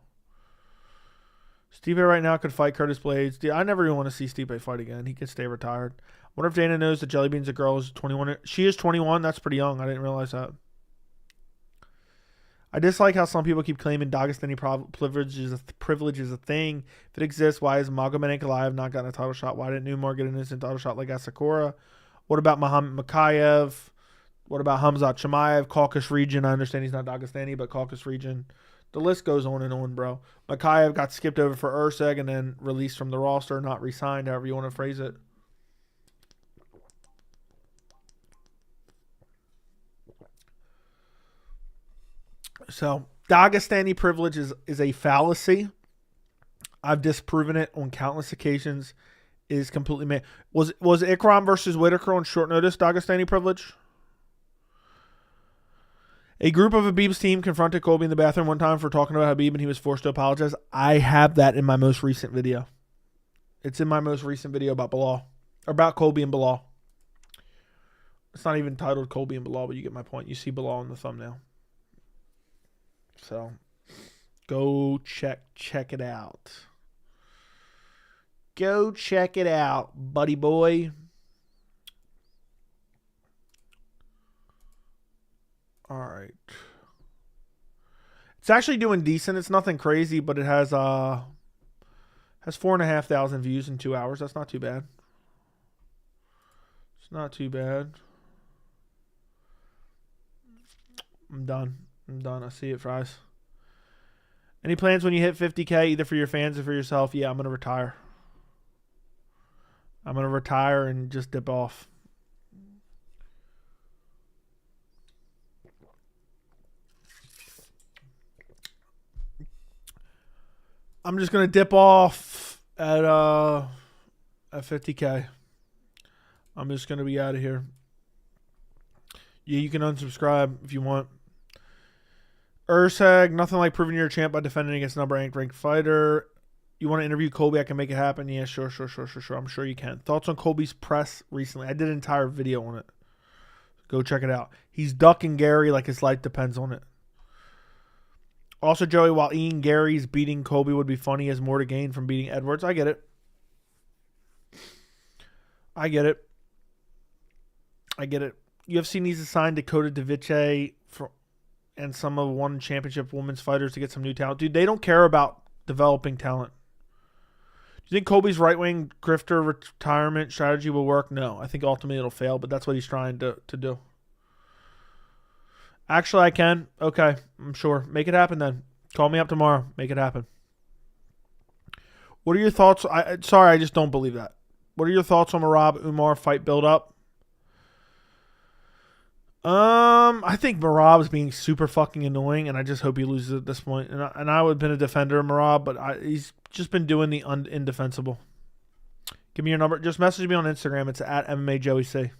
Stipe right now could fight Curtis Blades. I never even want to see Stipe fight again. He could stay retired. I wonder if Dana knows that Jellybean's a girl is 21. She is 21. That's pretty young. I didn't realize that. I dislike how some people keep claiming Dagestani privilege is a thing. If it exists, why has Magomed Ankalaev not gotten a title shot? Why didn't Newmar get an instant title shot like Asakura? What about Muhammad Makayev? What about Khamzat Chimaev? Caucasus region. I understand he's not Dagestani, but Caucasus region. The list goes on and on, bro. Makayev got skipped over for Urseg and then released from the roster, not re-signed, however you want to phrase it. So, Dagestani privilege is a fallacy. I've disproven it on countless occasions. It is completely made. Was Ikram versus Whitaker on short notice Dagestani privilege? A group of Habib's team confronted Colby in the bathroom one time for talking about Habib and he was forced to apologize. I have that in my most recent video. It's in my most recent video about Bilal. Or about Colby and Bilal. It's not even titled Colby and Bilal, but you get my point. You see Bilal in the thumbnail. So, go check it out. Go check it out, buddy boy. All right. It's actually doing decent. It's nothing crazy, but it has 4,500 views in 2 hours. That's not too bad. It's not too bad. I'm done. I see it, Fries. Any plans when you hit 50K, either for your fans or for yourself? Yeah, I'm going to retire. I'm going to retire and just dip off. I'm just going to dip off at 50K. I'm just going to be out of here. Yeah, you can unsubscribe if you want. Ursag, nothing like proving you're a champ by defending against a number-ranked fighter. You want to interview Colby? I can make it happen. Yeah, sure. I'm sure you can. Thoughts on Colby's press recently? I did an entire video on it. Go check it out. He's ducking Gary like his life depends on it. Also, Joey, while Ian Gary's beating Colby would be funny, he has more to gain from beating Edwards. I get it. UFC needs to sign Dakota DeVice and some of one championship women's fighters to get some new talent. Dude, they don't care about developing talent. Do you think Colby's right-wing grifter retirement strategy will work? No. I think ultimately it'll fail, but that's what he's trying to do. Actually, I can. Okay, I'm sure. Make it happen then. Call me up tomorrow. Make it happen. What are your thoughts? Sorry, I just don't believe that. What are your thoughts on Merab Umar fight build-up? I think Merab's being super fucking annoying, and I just hope he loses at this point. And I would have been a defender of Merab, but he's just been doing the indefensible. Give me your number. Just message me on Instagram. It's at MMAJoeyC.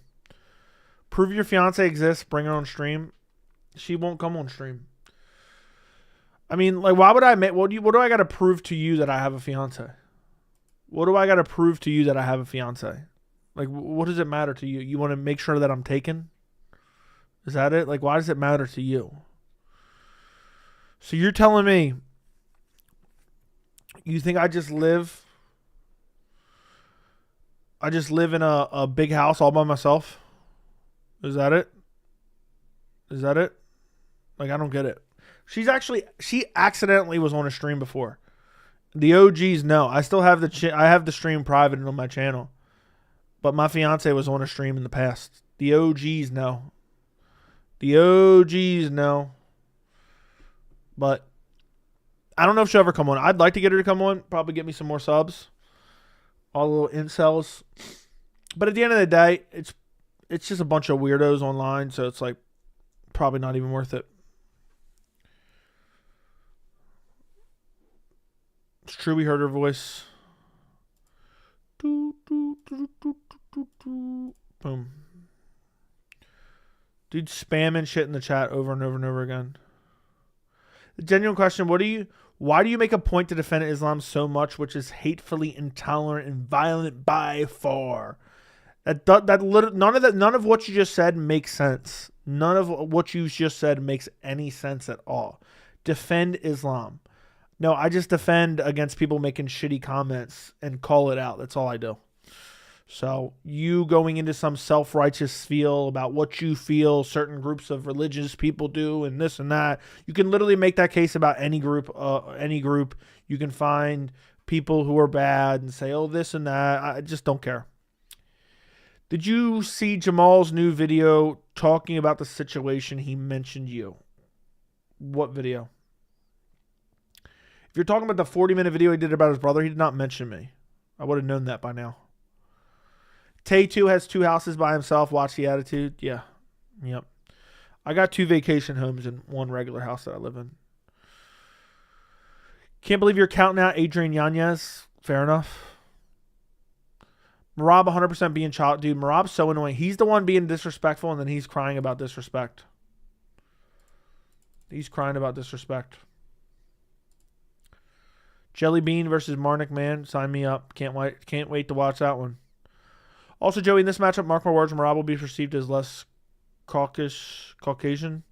Prove your fiance exists. Bring her on stream. She won't come on stream. I mean, like, why would I make? What do I got to prove to you that I have a fiance? What do I got to prove to you that I have a fiance? Like, what does it matter to you? You want to make sure that I'm taken? Is that it? Like, why does it matter to you? So you're telling me you think I just live in a big house all by myself? Is that it? Like, I don't get it. She accidentally was on a stream before. The OGs know. I still have the stream private on my channel. But my fiance was on a stream in the past. The OGs know. But I don't know if she'll ever come on. I'd like to get her to come on. Probably get me some more subs. All the little incels. But at the end of the day, it's just a bunch of weirdos online. So it's like probably not even worth it. It's true we heard her voice. Boom. Dude spamming shit in the chat over and over and over again. The genuine question, why do you make a point to defend Islam so much, which is hatefully intolerant and violent by far? None of what you just said makes sense. None of what you just said makes any sense at all. Defend Islam. No, I just defend against people making shitty comments and call it out. That's all I do. So you going into some self-righteous feel about what you feel certain groups of religious people do and this and that. You can literally make that case about any group. You can find people who are bad and say, oh, this and that. I just don't care. Did you see Jamal's new video talking about the situation? He mentioned you. What video? If you're talking about the 40-minute video he did about his brother, he did not mention me. I would have known that by now. Tay2 has 2 houses by himself. Watch the attitude. Yeah. Yep. I got 2 vacation homes and 1 regular house that I live in. Can't believe you're counting out Adrian Yanez. Fair enough. Merab 100% being child. Dude, Merab's so annoying. He's the one being disrespectful, and then he's crying about disrespect. Jelly Bean versus Marnik Man. Sign me up. Can't wait to watch that one. Also, Joey, in this matchup, mark my words, Merab will be perceived as less Caucasian.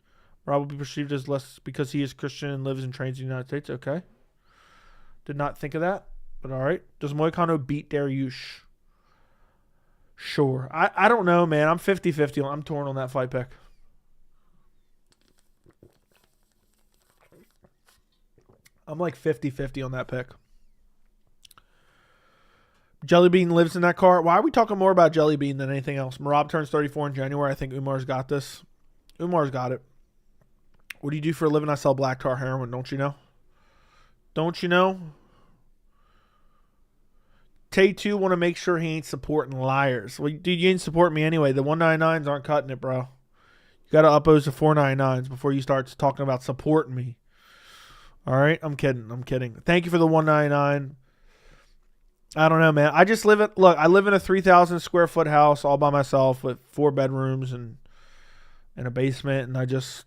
Merab will be perceived as less because he is Christian and lives and trains in the United States. Okay. Did not think of that, but all right. Does Moicano beat Dariush? Sure. I don't know, man. I'm 50-50. I'm torn on that fight pick. I'm like 50-50 on that pick. Jellybean lives in that car. Why are we talking more about Jellybean than anything else? Marab turns 34 in January. I think Umar's got this. Umar's got it. What do you do for a living? I sell black tar heroin. Don't you know? Don't you know? Tay2 want to make sure he ain't supporting liars. Well, dude, you ain't supporting me anyway. The 199s aren't cutting it, bro. You got to oppose the 499s before you start talking about supporting me. All right? I'm kidding. I'm kidding. Thank you for the 199. I don't know, man. I just live at, look, I live in a 3,000 square foot house all by myself with 4 bedrooms and a basement. And I'm just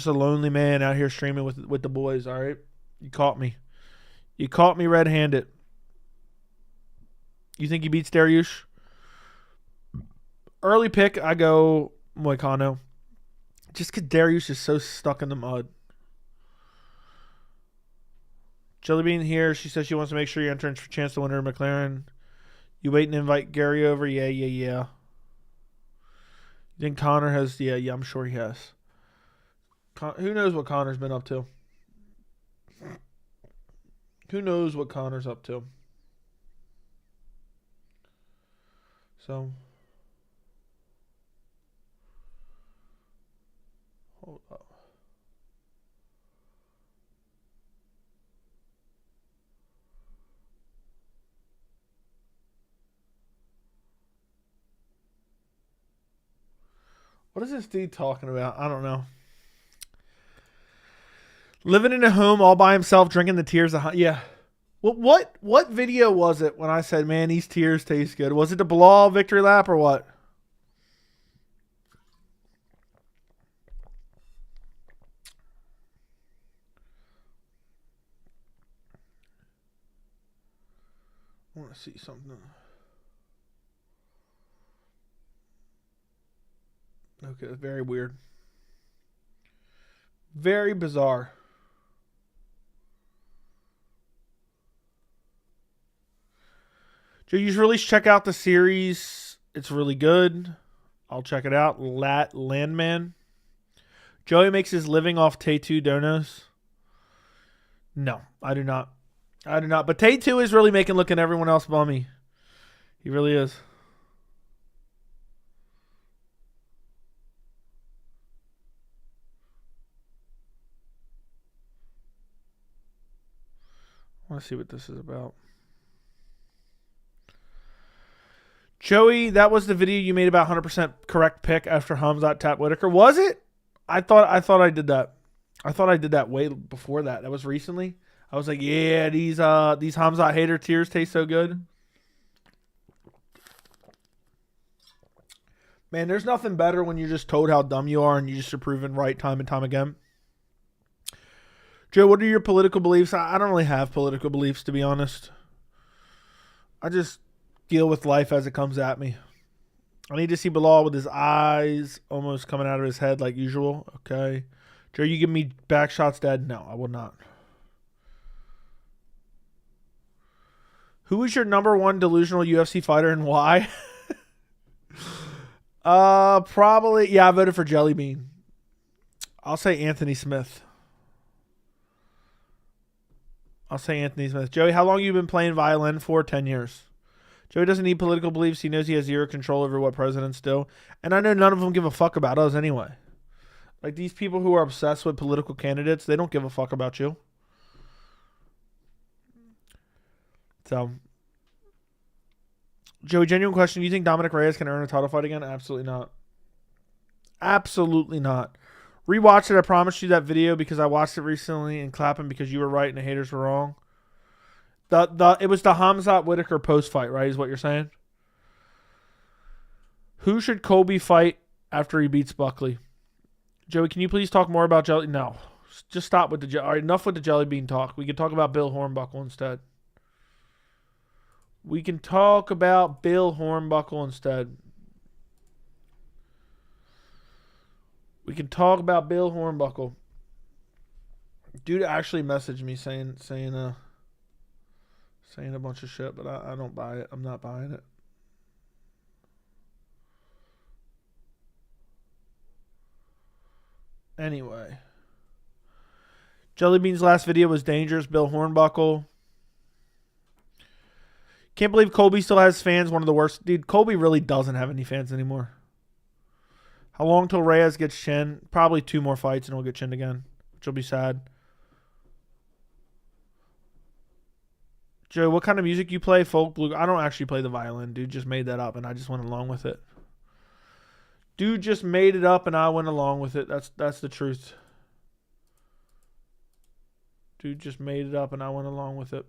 a lonely man out here streaming with the boys. All right? You caught me. You caught me red-handed. You think he beats Dariush? Early pick, I go Moicano. Just because Dariush is so stuck in the mud. Jellybean here. She says she wants to make sure you enter for chance to win her McLaren. You waiting to invite Gary over? Yeah. You think Connor has? Yeah, I'm sure he has. Who knows what Connor's been up to? Who knows what Connor's up to? So, hold up. What is this dude talking about? I don't know. Living in a home all by himself, drinking the tears of... Yeah. What video was it when I said, man, these tears taste good? Was it the Bilal victory lap or what? I want to see something. Okay, very weird. Very bizarre. Joe, you should really check out the series. It's really good. I'll check it out. Landman. Joey makes his living off Tay2 donos. No, I do not. But Tay2 is really making looking everyone else bummy. He really is. I want to see what this is about. Joey, that was the video you made about 100% correct pick after Khamzat tapped Whitaker. Was it? I thought I did that. I thought I did that way before that. That was recently. I was like, yeah, these Khamzat hater tears taste so good. Man, there's nothing better when you're just told how dumb you are and you just are proven right time and time again. Joe, what are your political beliefs? I don't really have political beliefs, to be honest. I just deal with life as it comes at me. I need to see Bilal with his eyes almost coming out of his head like usual. Okay. Joe, you give me back shots, Dad? No, I will not. Who is your number one delusional UFC fighter and why? Probably, yeah, I voted for Jellybean. I'll say Anthony Smith. Joey, how long have you been playing violin for? 10 years. Joey doesn't need political beliefs. He knows he has zero control over what presidents do. And I know none of them give a fuck about us anyway. Like these people who are obsessed with political candidates, they don't give a fuck about you. So, Joey, genuine question. Do you think Dominic Reyes can earn a title fight again? Absolutely not. Absolutely not. Rewatch it. I promised you that video because I watched it recently and clapping because you were right and the haters were wrong. It was the Khamzat Whitaker post fight, right? Is what you're saying? Who should Colby fight after he beats Buckley? Joey, can you please talk more about Jelly? No, just stop with the all right. Enough with the Jellybean talk. We can talk about Bill Hornbuckle instead. Dude actually messaged me saying a bunch of shit, but I don't buy it. I'm not buying it. Anyway. Jellybean's last video was dangerous. Bill Hornbuckle. Can't believe Colby still has fans. One of the worst. Dude, Colby really doesn't have any fans anymore. How long till Reyes gets chin? Probably 2 more fights and he'll get chinned again, which will be sad. Joe, what kind of music you play? Folk, blue? I don't actually play the violin. Dude just made that up and I just went along with it. Dude just made it up and I went along with it. That's the truth. Dude just made it up and I went along with it.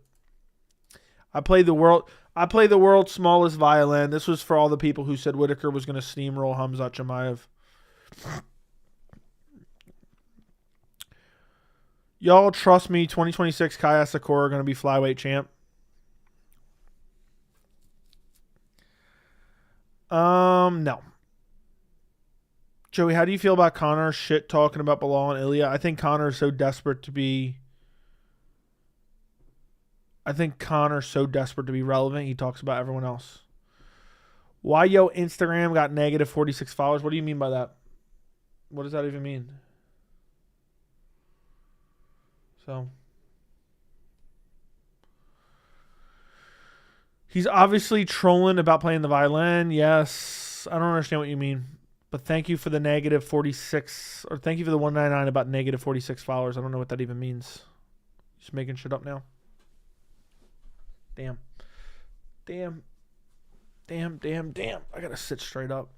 I play the world's smallest violin. This was for all the people who said Whitaker was going to steamroll Khamzat Chimaev. Y'all trust me, 2026 Kaya Sakura going to be flyweight champ. No. Joey, how do you feel about Conor shit talking about Bilal and Ilya? I think Conor is so desperate to be relevant. He talks about everyone else. Why yo Instagram got negative 46 followers? What do you mean by that? What does that even mean? So he's obviously trolling about playing the violin. Yes, I don't understand what you mean. But thank you for the negative 46, or thank you for the 199 about negative 46 followers. I don't know what that even means. Just making shit up now. Damn. I gotta sit straight up.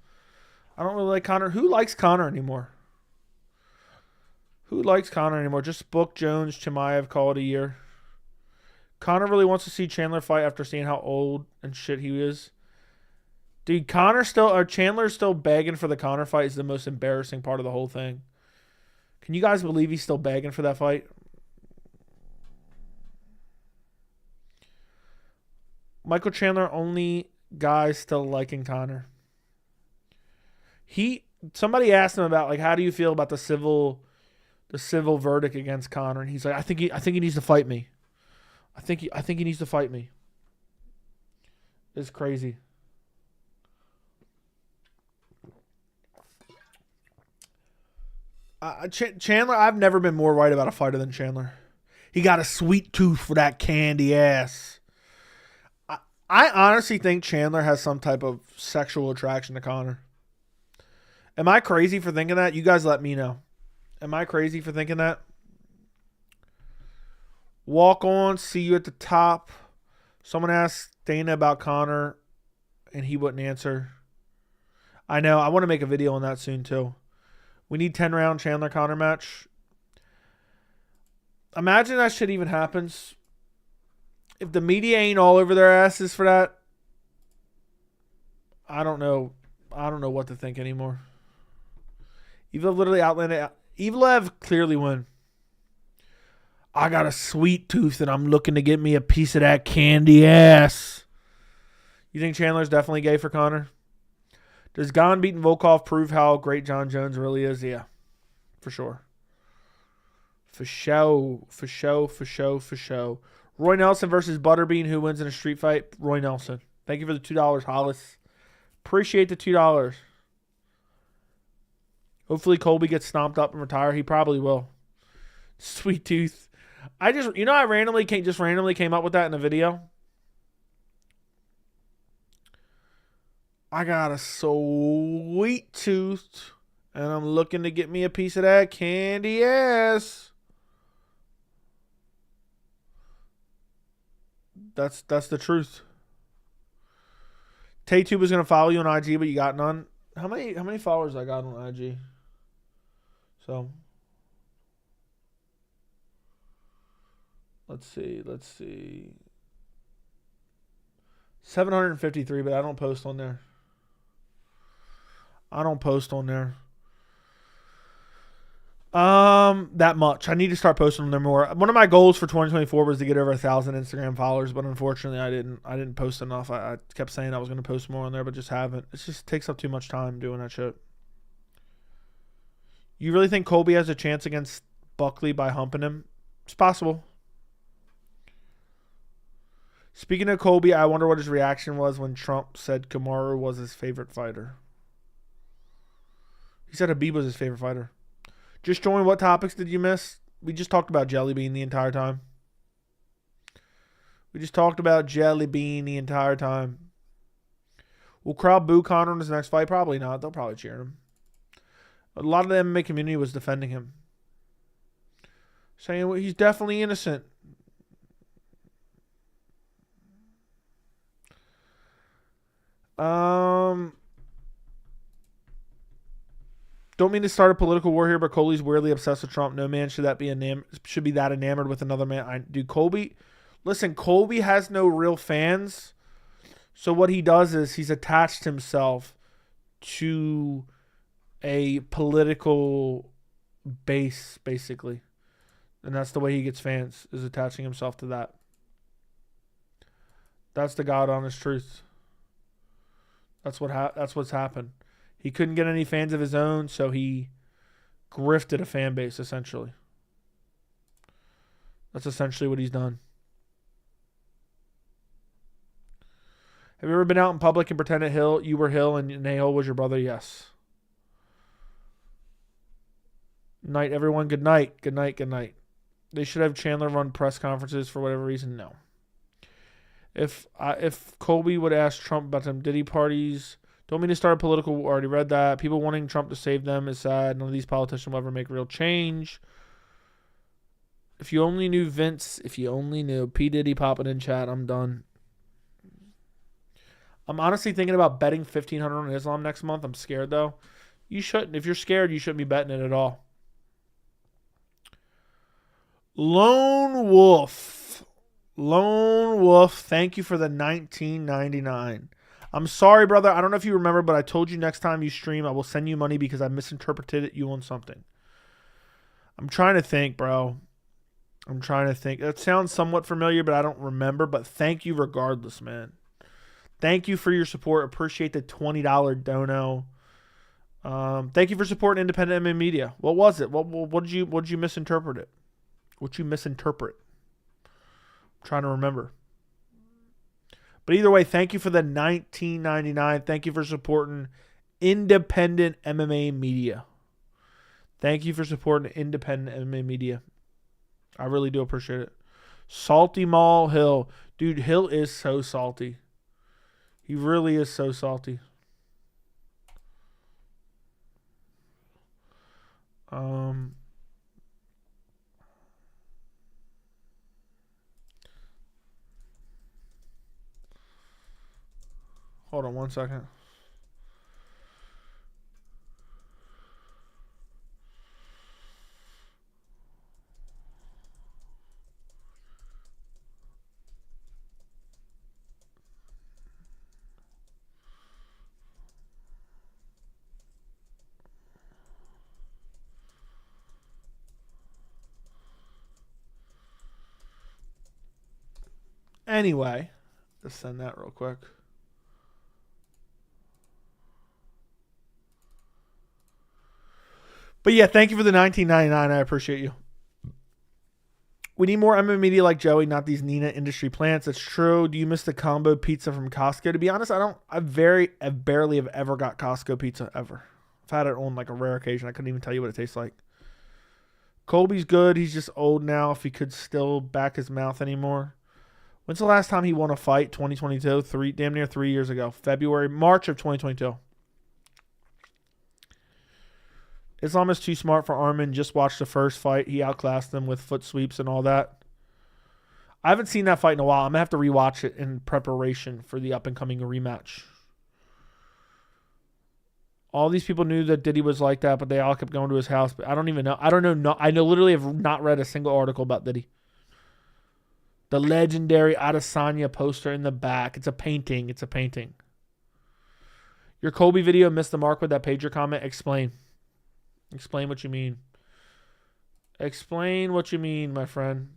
I don't really like Conor. Who likes Conor anymore? Just book Jones, Chimaev, call it a year. Conor really wants to see Chandler fight after seeing how old and shit he is. Dude, Chandler's still begging for the Conor fight is the most embarrassing part of the whole thing. Can you guys believe he's still begging for that fight? Michael Chandler, only guy still liking Conor. Somebody asked him about, like, how do you feel about the civil verdict against Conor? And he's like, I think he needs to fight me. I think he needs to fight me. It's crazy. Chandler, I've never been more right about a fighter than Chandler. He got a sweet tooth for that candy ass. I honestly think Chandler has some type of sexual attraction to Conor. Am I crazy for thinking that? You guys let me know. Am I crazy for thinking that? Walk on, see you at the top. Someone asked Dana about Conor, and he wouldn't answer. I know. I want to make a video on that soon, too. We need 10-round Chandler-Conor match. Imagine that shit even happens. If the media ain't all over their asses for that, I don't know. I don't know what to think anymore. Evil literally outlanded. Evil clearly won. I got a sweet tooth and I'm looking to get me a piece of that candy ass. You think Chandler's definitely gay for Conor? Does Gane beating Volkov prove how great John Jones really is? Yeah, for sure. For show. Roy Nelson versus Butterbean. Who wins in a street fight? Roy Nelson. Thank you for the $2, Hollis. Appreciate the $2. Hopefully Colby gets stomped up and retire. He probably will. Sweet tooth. I randomly came up with that in a video. I got a sweet tooth and I'm looking to get me a piece of that candy ass. That's the truth. Tay2 was gonna follow you on IG, but you got none. How many followers I got on IG? So let's see. 753, but I don't post on there. That much. I need to start posting on there more. One of my goals for 2024 was to get over 1,000 Instagram followers, but unfortunately I didn't post enough. I kept saying I was going to post more on there, but just haven't. It just takes up too much time doing that shit. You really think Colby has a chance against Buckley by humping him? It's possible. Speaking of Colby, I wonder what his reaction was when Trump said Kamaru was his favorite fighter. He said Habib was his favorite fighter. Just join. What topics did you miss? We just talked about Jelly Bean the entire time. We just talked about Jelly Bean the entire time. Will crowd boo Conor in his next fight? Probably not. They'll probably cheer him. A lot of the MMA community was defending him, saying, well, he's definitely innocent. Don't mean to start a political war here, but Colby's weirdly obsessed with Trump. No man should be that enamored with another man. Colby has no real fans. So what he does is he's attached himself to a political base, basically. And that's the way he gets fans, is attaching himself to that. That's the God honest truth. That's what's happened. He couldn't get any fans of his own, so he grifted a fan base, essentially. That's essentially what he's done. Have you ever been out in public and pretended you were Hill and Nahil was your brother? Yes. Night, everyone. Good night. Good night. Good night. They should have Chandler run press conferences for whatever reason. No. If Colby would ask Trump about them Diddy parties, don't mean to start a political war. Already read that. People wanting Trump to save them is sad. None of these politicians will ever make real change. If you only knew Vince, if you only knew P. Diddy popping in chat, I'm done. I'm honestly thinking about betting $1,500 on Islam next month. I'm scared, though. You shouldn't. If you're scared, you shouldn't be betting it at all. Lone Wolf, thank you for the $19.99. I'm sorry, brother. I don't know if you remember, but I told you next time you stream, I will send you money because I misinterpreted you on something. I'm trying to think, bro. I'm trying to think. That sounds somewhat familiar, but I don't remember. But thank you regardless, man. Thank you for your support. Appreciate the $20 dono. Thank you for supporting independent MMA media. What was it? What did you misinterpret it? What you misinterpret? I'm trying to remember. But either way, thank you for the $19.99. Thank you for supporting independent MMA media. Thank you for supporting independent MMA media. I really do appreciate it. Salty Mall Hill. Dude, Hill is so salty. He really is so salty. Hold on one second. Anyway, let's send that real quick. But yeah, thank you for the $19.99. I appreciate you. We need more MMA media like Joey, not these Nina industry plants. That's true. Do you miss the combo pizza from Costco? To be honest, I barely have ever got Costco pizza ever. I've had it on like a rare occasion. I couldn't even tell you what it tastes like. Colby's good. He's just old now. If he could still back his mouth anymore. When's the last time he won a fight? 2022, damn near 3 years ago. March of 2022. Islam is too smart for Arman. Just watched the first fight. He outclassed them with foot sweeps and all that. I haven't seen that fight in a while. I'm going to have to rewatch it in preparation for the up-and-coming rematch. All these people knew that Diddy was like that, but they all kept going to his house. But I don't even know. I don't know. No, I literally have not read a single article about Diddy. The legendary Adesanya poster in the back. It's a painting. It's a painting. Your Colby video missed the mark with that pager comment. Explain. Explain what you mean. Explain what you mean, my friend.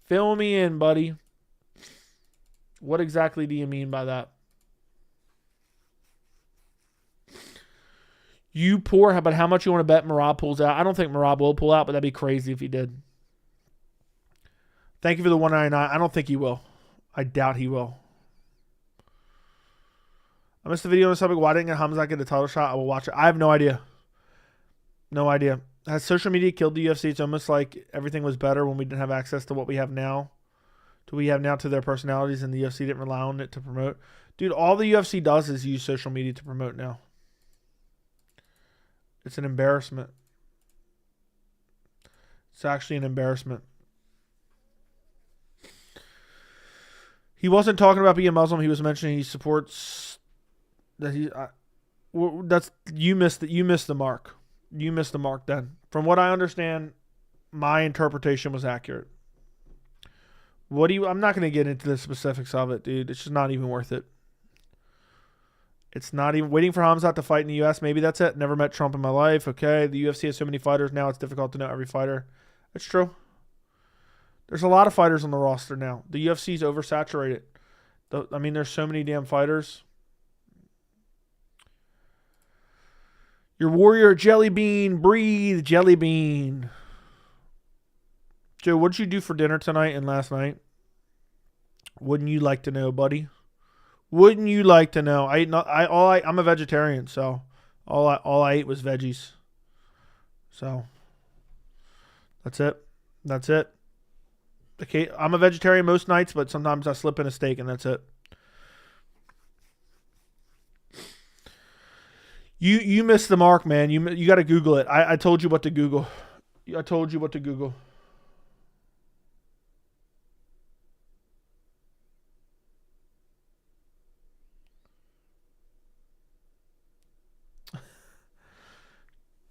Fill me in, buddy. What exactly do you mean by that? You poor, but how much you want to bet Merab pulls out? I don't think Merab will pull out, but that'd be crazy if he did. Thank you for the $199. I don't think he will. I doubt he will. I missed the video on the subject. Why didn't Khamzat get a title shot? I will watch it. I have no idea. No idea. Has social media killed the UFC? It's almost like everything was better when we didn't have access to what we have now. Do we have now to their personalities, and the UFC didn't rely on it to promote? Dude, all the UFC does is use social media to promote now. It's an embarrassment. It's actually an embarrassment. He wasn't talking about being Muslim. He was mentioning he supports that he. That's you missed the mark. You missed the mark then. From what I understand, my interpretation was accurate. I'm not going to get into the specifics of it, dude. It's just not even worth it. It's not even waiting for Khamzat to fight in the U.S. Maybe that's it. Never met Trump in my life. Okay. The UFC has so many fighters now. It's difficult to know every fighter. That's true. There's a lot of fighters on the roster now. The UFC is oversaturated. There's so many damn fighters. Your warrior, Jelly Bean. Breathe, Jelly Bean. Joe, what did you do for dinner tonight and last night? Wouldn't you like to know, buddy? Wouldn't you like to know? I'm a vegetarian, so all I ate was veggies. So that's it. Okay, I'm a vegetarian most nights, but sometimes I slip in a steak, and that's it. You missed the mark, man. You got to Google it. I told you what to Google. I told you what to Google.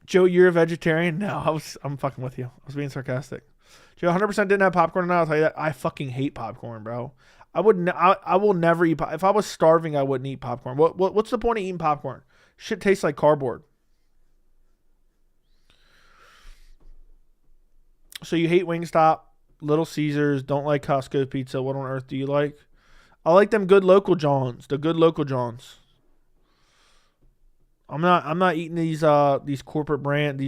Joe, you're a vegetarian? No, I'm fucking with you. I was being sarcastic. Joe, 100% didn't have popcorn tonight. I'll tell you that. I fucking hate popcorn, bro. I will never eat. If I was starving, I wouldn't eat popcorn. What's the point of eating popcorn? Shit tastes like cardboard. So you hate Wingstop, Little Caesars, don't like Costco pizza. What on earth do you like? I like them good local Johns. The good local Johns. I'm not eating these corporate brand.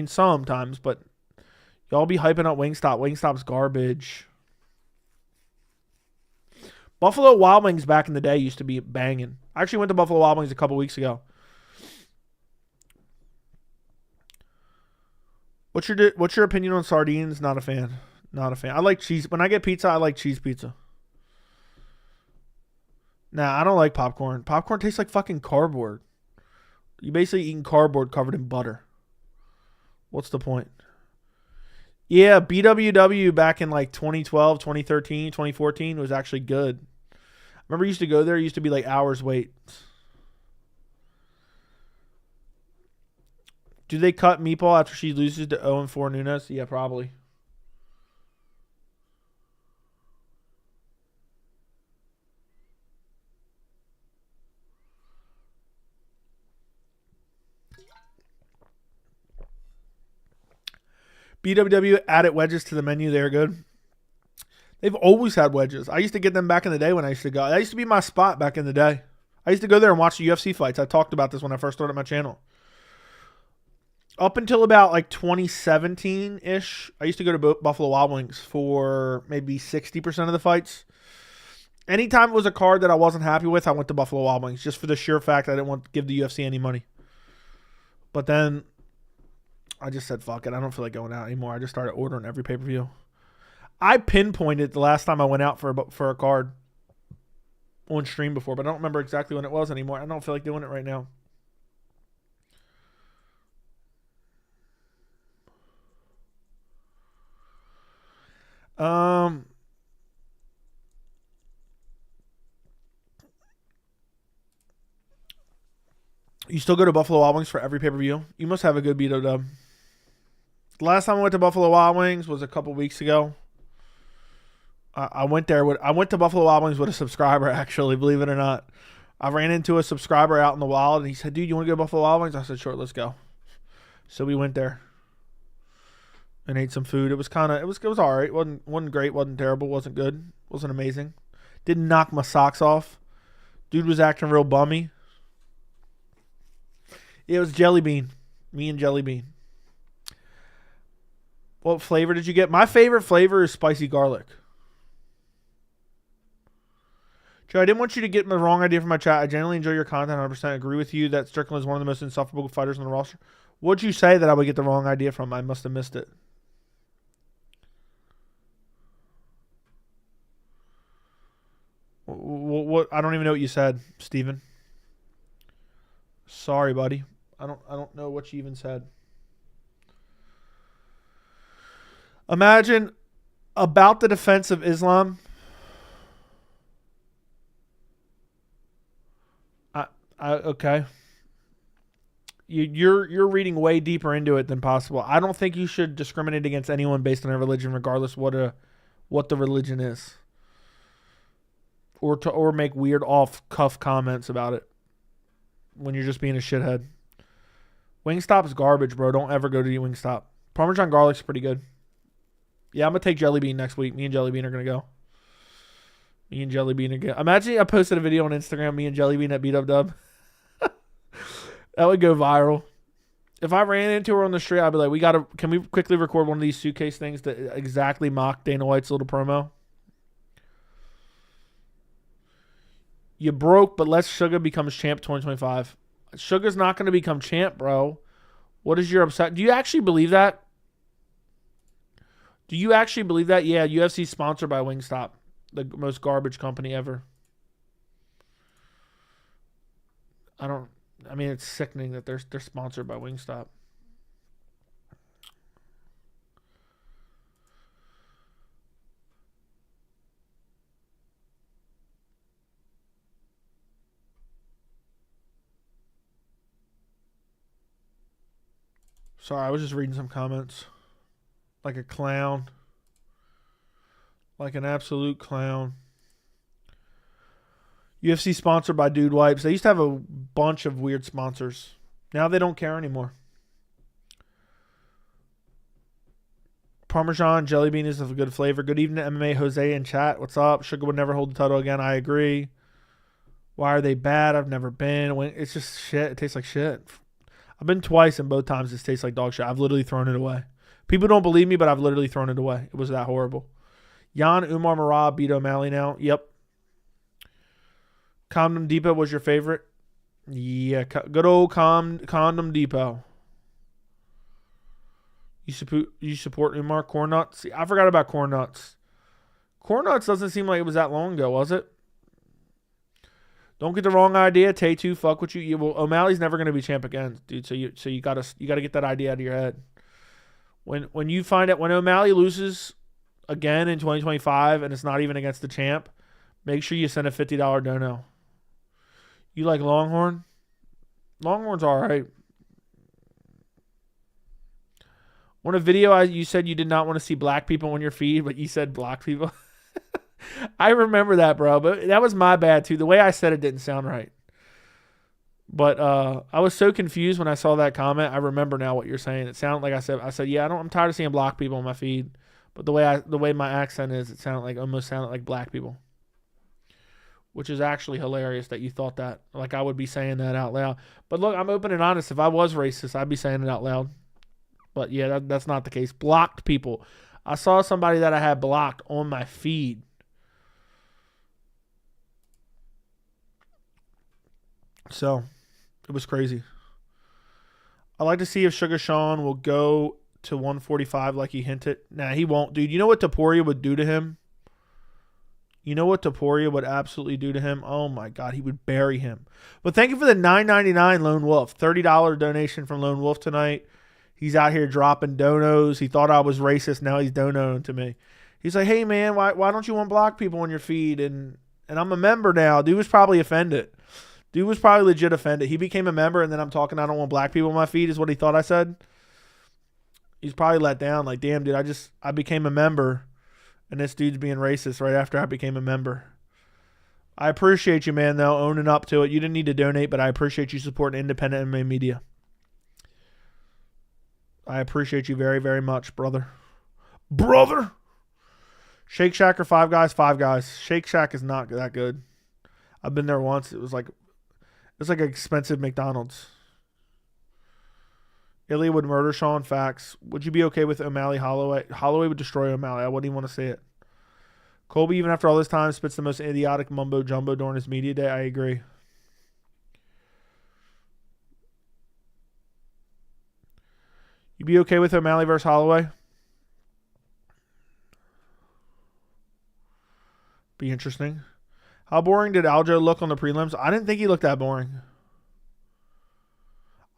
Sometimes, but y'all be hyping up Wingstop. Wingstop's garbage. Buffalo Wild Wings back in the day used to be banging. I actually went to Buffalo Wild Wings a couple weeks ago. What's your opinion on sardines? Not a fan. Not a fan. I like cheese. When I get pizza, I like cheese pizza. Nah, I don't like popcorn. Popcorn tastes like fucking cardboard. You basically eating cardboard covered in butter. What's the point? Yeah, BWW back in like 2012, 2013, 2014 was actually good. I remember I used to go there. It used to be like hours wait. Do they cut Meatball after she loses to 0-4 Nunes? Yeah, probably. BWW added wedges to the menu. They're good. They've always had wedges. I used to get them back in the day when I used to go. That used to be my spot back in the day. I used to go there and watch the UFC fights. I talked about this when I first started my channel. Up until about like 2017-ish, I used to go to Buffalo Wild Wings for maybe 60% of the fights. Anytime it was a card that I wasn't happy with, I went to Buffalo Wild Wings just for the sheer fact I didn't want to give the UFC any money. But then I just said, fuck it. I don't feel like going out anymore. I just started ordering every pay-per-view. I pinpointed the last time I went out for a card on stream before, but I don't remember exactly when it was anymore. I don't feel like doing it right now. You still go to Buffalo Wild Wings for every pay-per-view? You must have a good Beto dub. The last time I went to Buffalo Wild Wings was a couple weeks ago. I went to Buffalo Wild Wings with a subscriber, actually, believe it or not. I ran into a subscriber out in the wild, and he said, dude, you want to go to Buffalo Wild Wings? I said, sure, let's go. So we went there and ate some food. It was all right. Wasn't great, wasn't terrible, wasn't good, wasn't amazing. Didn't knock my socks off. Dude was acting real bummy. It was Jelly Bean. Me and Jelly Bean. What flavor did you get? My favorite flavor is spicy garlic. Joe, I didn't want you to get the wrong idea from my chat. I generally enjoy your content. 100% agree with you that Strickland is one of the most insufferable fighters on the roster. What'd you say that I would get the wrong idea from? I must have missed it. What? I don't even know what you said, Steven. Sorry, buddy. I don't know what you even said. Imagine about the defense of Islam. Okay. You're reading way deeper into it than possible. I don't think you should discriminate against anyone based on their religion, regardless what the religion is, or make weird off-cuff comments about it when you're just being a shithead. Wingstop's garbage, bro. Don't ever go to Wingstop. Parmesan garlic's pretty good. Yeah, I'm gonna take Jelly Bean next week. Me and Jelly Bean are gonna go. Me and Jelly Bean again. Imagine I posted a video on Instagram. Me and Jelly Bean at Beat-Up-Dub. That would go viral. If I ran into her on the street, I'd be like, can we quickly record one of these suitcase things to exactly mock Dana White's little promo? You broke, but let's Sugar becomes champ 2025. Sugar's not going to become champ, bro. What is your upset? Do you actually believe that? Do you actually believe that? Yeah, UFC sponsored by Wingstop, the most garbage company ever. I mean, it's sickening that they're sponsored by Wingstop. Sorry, I was just reading some comments. Like a clown. Like an absolute clown. UFC sponsored by Dude Wipes. They used to have a bunch of weird sponsors. Now they don't care anymore. Parmesan Jelly Bean is of a good flavor. Good evening, MMA Jose in chat. What's up? Sugar would never hold the title again. I agree. Why are they bad? I've never been. It's just shit. It tastes like shit. I've been twice, and both times it tastes like dog shit. I've literally thrown it away. People don't believe me, but I've literally thrown it away. It was that horrible. Jan Umar Marab beat O'Malley now. Yep. Condom Depot was your favorite? Yeah, good old Condom Depot. You support Umar? Corn Nuts? See, I forgot about Corn Nuts. Corn Nuts doesn't seem like it was that long ago, was it? Don't get the wrong idea. Tay2, fuck with you. Well, O'Malley's never going to be champ again, dude. So you gotta get that idea out of your head. When you find out when O'Malley loses again in 2025 and it's not even against the champ, make sure you send a $50 dono. You like Longhorn? Longhorn's all right. On a video, you said you did not want to see black people on your feed, but you said black people. I remember that, bro, but that was my bad too. The way I said it didn't sound right. But I was so confused when I saw that comment. I remember now what you're saying. It sounded like I said, yeah, I'm tired of seeing black people on my feed. But the way my accent is, it almost sounded like black people. Which is actually hilarious that you thought that. Like I would be saying that out loud. But look, I'm open and honest. If I was racist, I'd be saying it out loud. But yeah, that's not the case. Blocked people. I saw somebody that I had blocked on my feed. So, it was crazy. I'd like to see if Sugar Sean will go to 145 like he hinted. Nah, he won't, dude. You know what Taporia would do to him? You know what Taporia would absolutely do to him? Oh, my God. He would bury him. But thank you for the $9.99 Lone Wolf. $30 donation from Lone Wolf tonight. He's out here dropping donos. He thought I was racist. Now he's donoing to me. He's like, hey, man, why don't you want black people on your feed? And I'm a member now. Dude was probably offended. Dude was probably legit offended. He became a member, and then I'm talking, I don't want black people on my feed is what he thought I said. He's probably let down. Like, damn, dude, I became a member, and this dude's being racist right after I became a member. I appreciate you, man, though, owning up to it. You didn't need to donate, but I appreciate you supporting independent MMA media. I appreciate you very, very much, brother. Brother! Shake Shack or Five Guys? Five Guys. Shake Shack is not that good. I've been there once. It was like an expensive McDonald's. Ilya would murder Sean. Facts. Would you be okay with O'Malley Holloway? Holloway would destroy O'Malley. I wouldn't even want to say it. Colby, even after all this time, spits the most idiotic mumbo jumbo during his media day. I agree. You be okay with O'Malley versus Holloway? Be interesting. How boring did Aljo look on the prelims? I didn't think he looked that boring.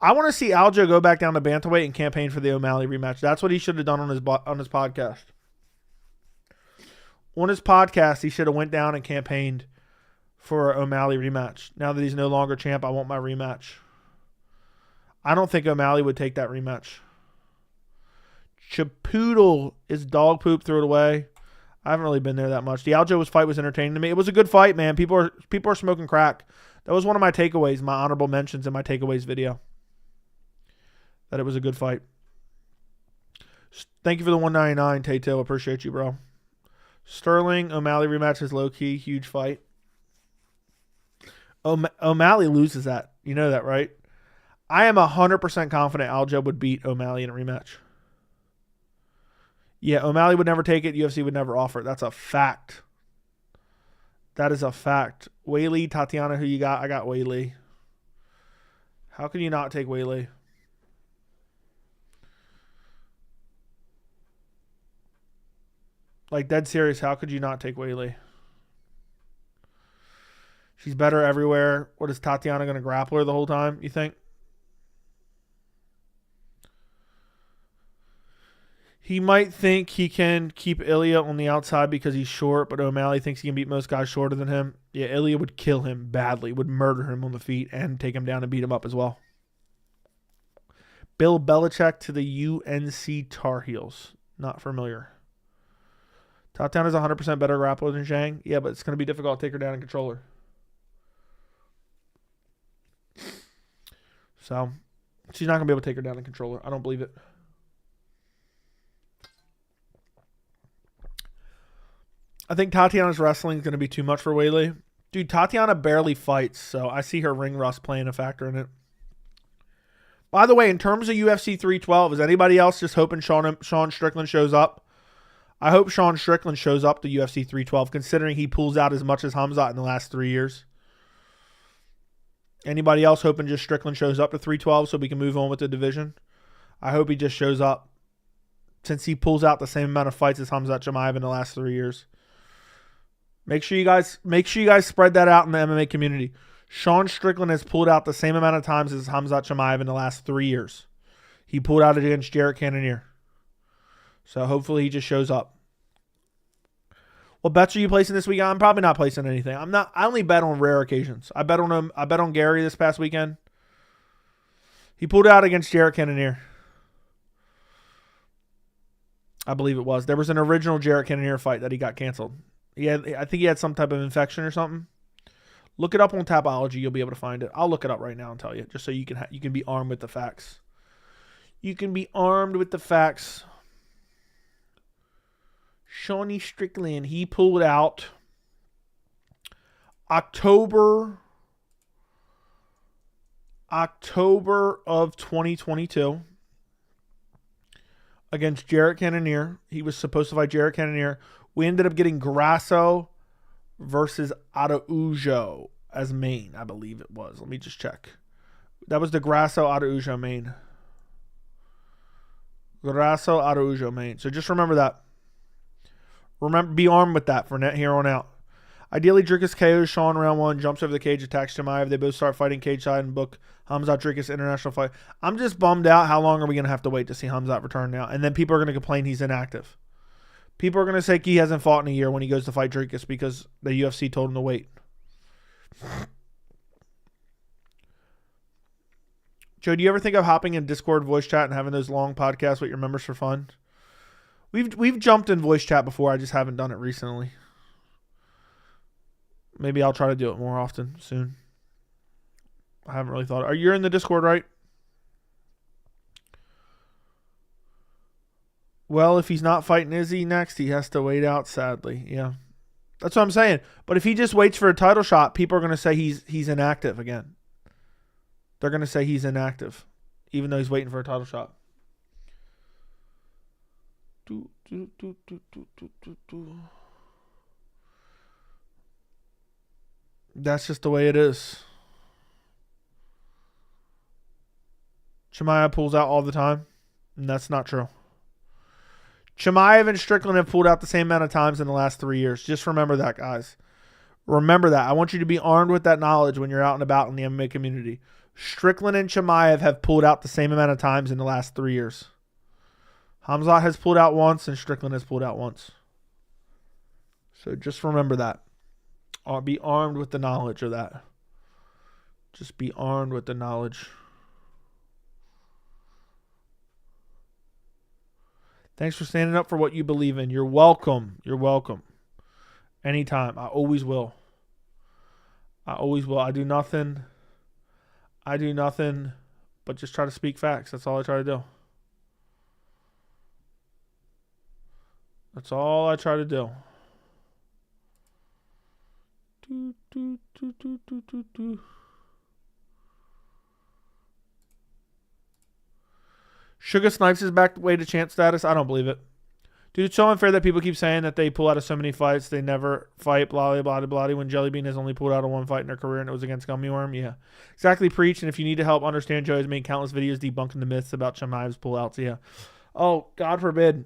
I want to see Aljo go back down to bantamweight and campaign for the O'Malley rematch. That's what he should have done on his podcast. On his podcast, he should have went down and campaigned for an O'Malley rematch. Now that he's no longer champ, I want my rematch. I don't think O'Malley would take that rematch. Chipoodle is dog poop. Threw it away. I haven't really been there that much. The Aljo fight was entertaining to me. It was a good fight, man. People are smoking crack. That was one of my takeaways, my honorable mentions in my takeaways video. That it was a good fight. Thank you for the 199, Tato. Appreciate you, bro. Sterling, O'Malley rematch is low-key. Huge fight. O'Malley loses that. You know that, right? I am 100% confident Aljo would beat O'Malley in a rematch. Yeah, O'Malley would never take it. UFC would never offer it. That's a fact. That is a fact. Weili, Tatiana, who you got? I got Weili. How can you not take Weili? Like, dead serious, how could you not take Weili? She's better everywhere. What, is Tatiana going to grapple her the whole time, you think? He might think he can keep Ilya on the outside because he's short, but O'Malley thinks he can beat most guys shorter than him. Yeah, Ilya would kill him badly, would murder him on the feet, and take him down and beat him up as well. Bill Belichick to the UNC Tar Heels. Not familiar. Tatiana's 100% better grappler than Zhang. Yeah, but it's going to be difficult to take her down and control her. So, she's not going to be able to take her down and control her. I don't believe it. I think Tatiana's wrestling is going to be too much for Weili. Dude, Tatiana barely fights, so I see her ring rust playing a factor in it. By the way, in terms of UFC 312, is anybody else just hoping Sean Strickland shows up? I hope Sean Strickland shows up to UFC 312, considering he pulls out as much as Khamzat in the last 3 years. Anybody else hoping just Strickland shows up to 312 so we can move on with the division? I hope he just shows up, since he pulls out the same amount of fights as Khamzat Chimaev in the last 3 years. Make sure you guys spread that out in the MMA community. Sean Strickland has pulled out the same amount of times as Khamzat Chimaev in the last 3 years. He pulled out against Jarrett Cannonier. So hopefully he just shows up. What bets are you placing this weekend? I'm probably not placing anything. I only bet on rare occasions. I bet on him. I bet on Gary this past weekend. He pulled out against Jarrett Cannonier. I believe it was. There was an original Jarrett Cannonier fight that he got canceled. I think he had some type of infection or something. Look it up on Tapology. You'll be able to find it. I'll look it up right now and tell you, just so you can be armed with the facts. You can be armed with the facts. Sean Strickland, he pulled out October of 2022 against Jarrett Cannonier. He was supposed to fight Jarrett Cannonier. We ended up getting Grasso versus Araujo as main, I believe it was. Let me just check. That was the Grasso Araujo main. Grasso Araujo main. So just remember that. Be armed with that for here on out. Ideally, Dricus KOs Sean round 1, jumps over the cage, attacks Chimaev. They both start fighting cage side and book Khamzat Dricus international fight. I'm just bummed out. How long are we going to have to wait to see Khamzat return now? And then people are going to complain he's inactive. People are going to say he hasn't fought in a year when he goes to fight Dricus because the UFC told him to wait. Joe, do you ever think of hopping in Discord voice chat and having those long podcasts with your members for fun? We've jumped in voice chat before. I just haven't done it recently. Maybe I'll try to do it more often soon. I haven't really thought. Are you in the Discord, right? Well, if he's not fighting Izzy next, he has to wait out, sadly. Yeah. That's what I'm saying. But if he just waits for a title shot, people are going to say he's inactive again. They're going to say he's inactive, even though he's waiting for a title shot. That's just the way it is. Chimaev pulls out all the time. And that's not true. Chimaev and Strickland have pulled out the same amount of times in the last 3 years. Just remember that, guys. Remember that. I want you to be armed with that knowledge when you're out and about in the MMA community. Strickland and Chimaev have pulled out the same amount of times in the last 3 years. Khamzat has pulled out once and Strickland has pulled out once. So just remember that. Be armed with the knowledge of that. Just be armed with the knowledge. Thanks for standing up for what you believe in. You're welcome. You're welcome. Anytime. I always will. I always will. I do nothing but just try to speak facts. That's all I try to do. That's all I try to do. Sugar Snipes is back way to champ status. I don't believe it. Dude, it's so unfair that people keep saying that they pull out of so many fights. They never fight, blah, blah, blah, blah, when Jellybean has only pulled out of one fight in their career and it was against Gummy Worm. Yeah. Exactly, preach. And if you need to help understand, Joe has made countless videos debunking the myths about Chimaev's pullouts. Yeah. Oh, God forbid.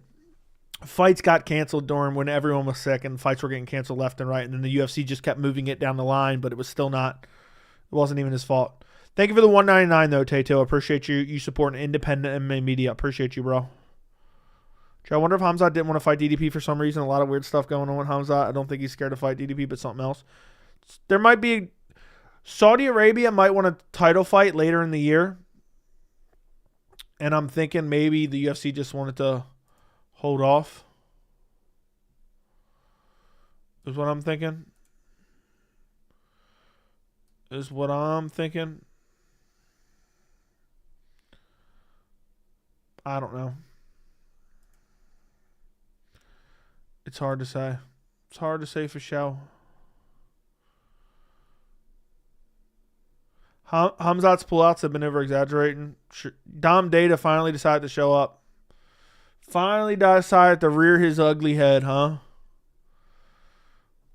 Fights got canceled during when everyone was sick and fights were getting canceled left and right. And then the UFC just kept moving it down the line, but it was still not, it wasn't even his fault. Thank you for the $1.99 though, Tato. Appreciate you supporting independent MMA media. Appreciate you, bro. Joe, I wonder if Khamzat didn't want to fight DDP for some reason. A lot of weird stuff going on with Khamzat. I don't think he's scared to fight DDP, but something else. There might be Saudi Arabia might want a title fight later in the year. And I'm thinking maybe the UFC just wanted to hold off. Is what I'm thinking. I don't know. It's hard to say. It's hard to say for sure. Khamzat's pullouts have been over-exaggerating. Dom Data finally decided to show up. Finally decided to rear his ugly head, huh?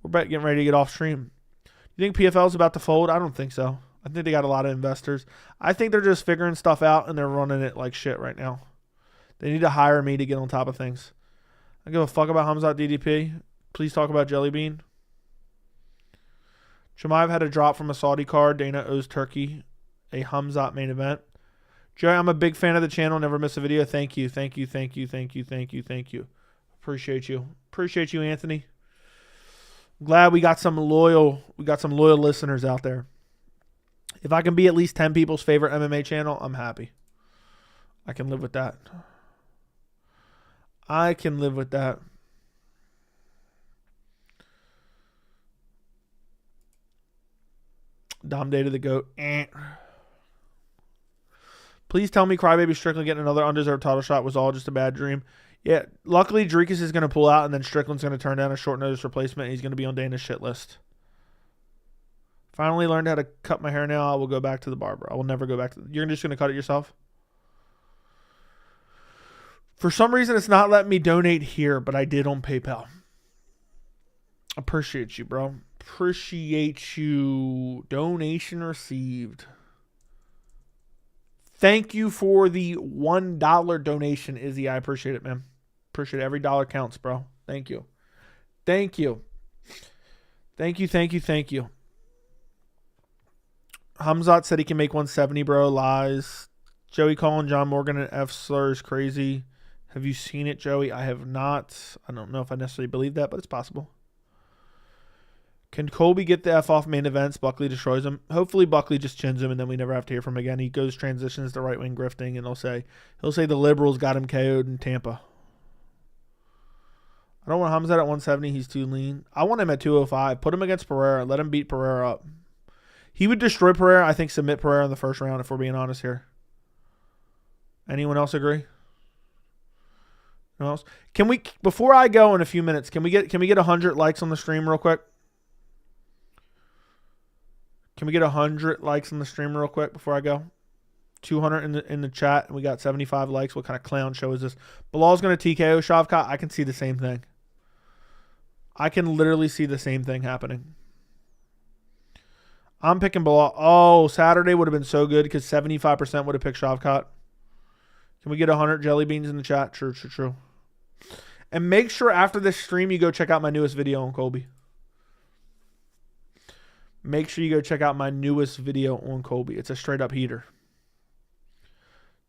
We're getting ready to get off stream. You think PFL is about to fold? I don't think so. I think they got a lot of investors. I think they're just figuring stuff out and they're running it like shit right now. They need to hire me to get on top of things. I give a fuck about Khamzat DDP. Please talk about Jellybean. Chimaev had a drop from a Saudi card. Dana owes Turkey a Khamzat main event. Joey, I'm a big fan of the channel. Never miss a video. Thank you. Thank you. Thank you. Thank you. Thank you. Thank you. Appreciate you. Appreciate you, Anthony. Glad we got some loyal listeners out there. If I can be at least 10 people's favorite MMA channel, I'm happy. I can live with that. I can live with that. Dom Data the GOAT. Please tell me Crybaby Strickland getting another undeserved title shot was all just a bad dream. Yeah, luckily Dricus is going to pull out and then Strickland's going to turn down a short notice replacement and he's going to be on Dana's shit list. Finally learned how to cut my hair now. I will go back to the barber. I will never go back to You're just going to cut it yourself? For some reason, it's not letting me donate here, but I did on PayPal. Appreciate you, bro. Appreciate you. Donation received. Thank you for the $1 donation, Izzy. I appreciate it, man. Appreciate it. Every dollar counts, bro. Thank you. Thank you. Thank you, thank you, thank you. Khamzat said he can make 170, bro. Lies. Joey calling John Morgan an F slur is crazy. Have you seen it, Joey? I have not. I don't know if I necessarily believe that, but it's possible. Can Colby get the F off main events? Buckley destroys him. Hopefully Buckley just chins him and then we never have to hear from him again. He goes transitions to right-wing grifting and he'll say the liberals got him KO'd in Tampa. I don't want Khamzat at 170. He's too lean. I want him at 205. Put him against Pereira. Let him beat Pereira up. He would destroy Pereira. I think submit Pereira in the first round if we're being honest here. Anyone else agree? No else? Can we, before I go in a few minutes, can we get 100 likes on the stream real quick? Can we get 100 likes on the stream real quick before I go? 200 in the chat, and we got 75 likes. What kind of clown show is this? Bilal's going to TKO Shavkat. I can see the same thing. I can literally see the same thing happening. I'm picking Bilal. Oh, Saturday would have been so good because 75% would have picked Shavkat. Can we get 100 jelly beans in the chat? True, true, true. And make sure after this stream you go check out my newest video on Colby. Make sure you go check out my newest video on Colby. It's a straight up heater.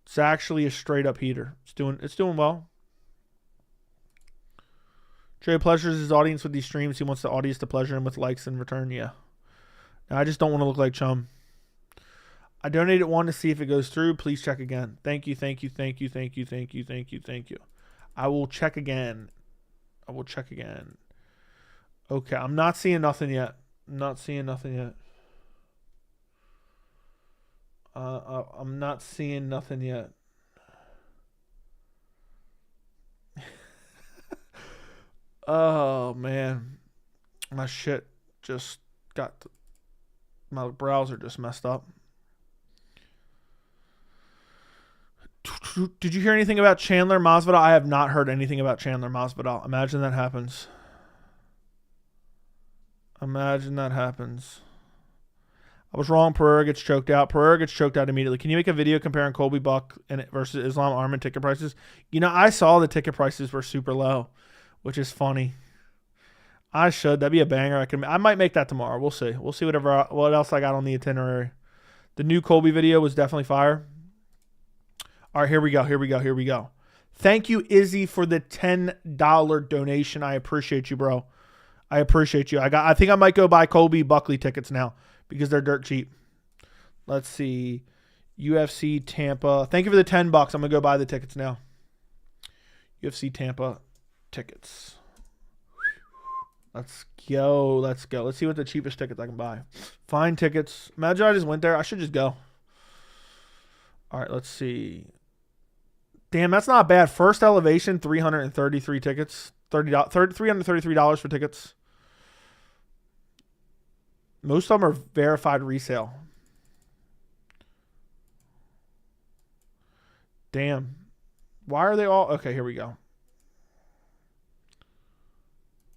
It's actually a straight up heater. It's doing well. Trey pleasures his audience with these streams. He wants the audience to pleasure him with likes in return. Yeah. Now, I just don't want to look like Chum. I donated one to see if it goes through. Please check again. Thank you, thank you, thank you, thank you, thank you, thank you, thank you. I will check again. I will check again. Okay, I'm not seeing nothing yet. I'm not seeing nothing yet. I'm not seeing nothing yet. Oh, man. My shit just got... My browser just messed up. Did you hear anything about Chandler Masvidal? I have not heard anything about Chandler Masvidal. Imagine that happens. Imagine that happens. I was wrong. Pereira gets choked out. Pereira gets choked out immediately. Can you make a video comparing Colby Buck versus Islam Arman ticket prices? You know, I saw the ticket prices were super low, which is funny. I should. That'd be a banger. I might make that tomorrow. We'll see. We'll see what else I got on the itinerary. The new Colby video was definitely fire. All right, here we go. Thank you, Izzy, for the $10 donation. I appreciate you, bro. I appreciate you. I think I might go buy Colby Buckley tickets now because they're dirt cheap. Let's see. UFC Tampa. Thank you for the $10. I'm going to go buy the tickets now. UFC Tampa tickets. Let's go. Let's see what the cheapest tickets I can buy. Find tickets. Imagine I just went there. I should just go. All right, let's see. Damn, that's not bad. First elevation, 333 tickets. $333 for tickets. Most of them are verified resale. Damn. Why are they all... Okay, here we go.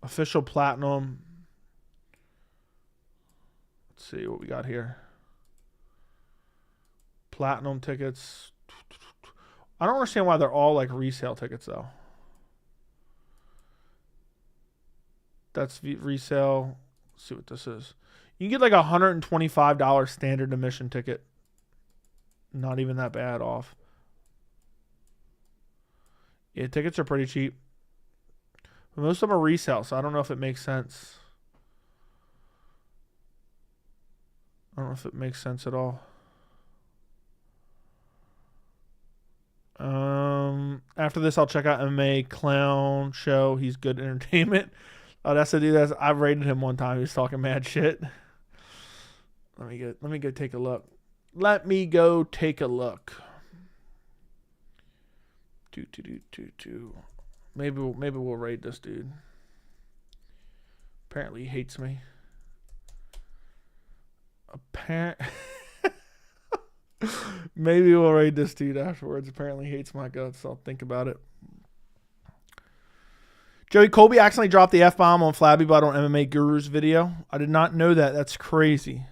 Official platinum. Let's see what we got here. Platinum tickets. I don't understand why they're all like resale tickets though. That's resale. Let's see what this is. You can get like $125 standard admission ticket. Not even that bad off. Yeah, tickets are pretty cheap. But most of them are resale, so I don't know if it makes sense. I don't know if it makes sense at all. After this, I'll check out MMA Clown Show. He's good entertainment. Oh, that's the dude. I've rated him one time. He was talking mad shit. Let me go take a look. Let me go take a look. Maybe we'll raid this dude. Apparently he hates me. Maybe we'll raid this dude afterwards. Apparently he hates my guts. I'll think about it. Joey, Colby accidentally dropped the F-bomb on Flabby Butt on MMA Guru's video. I did not know that. That's crazy.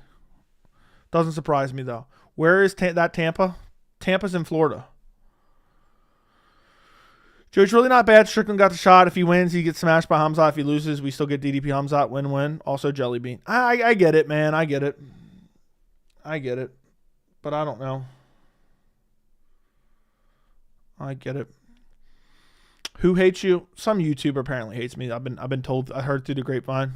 Doesn't surprise me, though. Where is that Tampa? Tampa's in Florida. Joey's really not bad. Strickland got the shot. If he wins, he gets smashed by Khamzat. If he loses, we still get DDP Khamzat. Win-win. Also Jelly Bean. I get it, man. I get it. But I don't know. I get it. Who hates you? Some YouTuber apparently hates me. I've been told. I heard through the grapevine.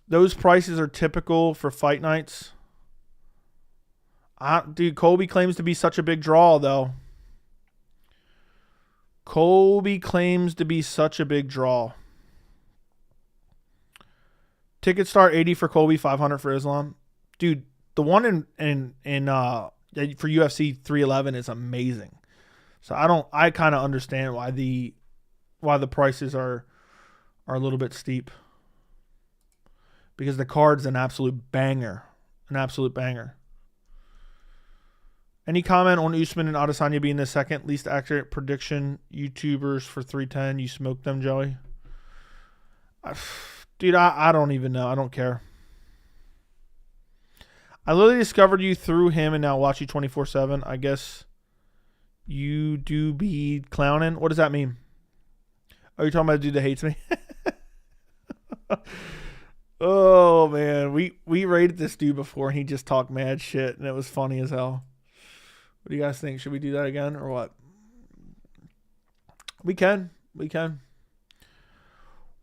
Those prices are typical for fight nights. Dude, Colby claims to be such a big draw, though. Tickets start $80 for Colby, $500 for Islam. Dude, the one in for UFC 311 is amazing. So I kind of understand why the prices are a little bit steep. Because the card's an absolute banger. Any comment on Usman and Adesanya being the second least accurate prediction YouTubers for 310? You smoked them, Joey? Dude, I don't even know. I don't care. I literally discovered you through him and now watch you 24/7. I guess you do be clowning. What does that mean? Are you talking about a dude that hates me? Oh, man. We rated this dude before, and he just talked mad shit, and it was funny as hell. What do you guys think? Should we do that again or what? We can. We can.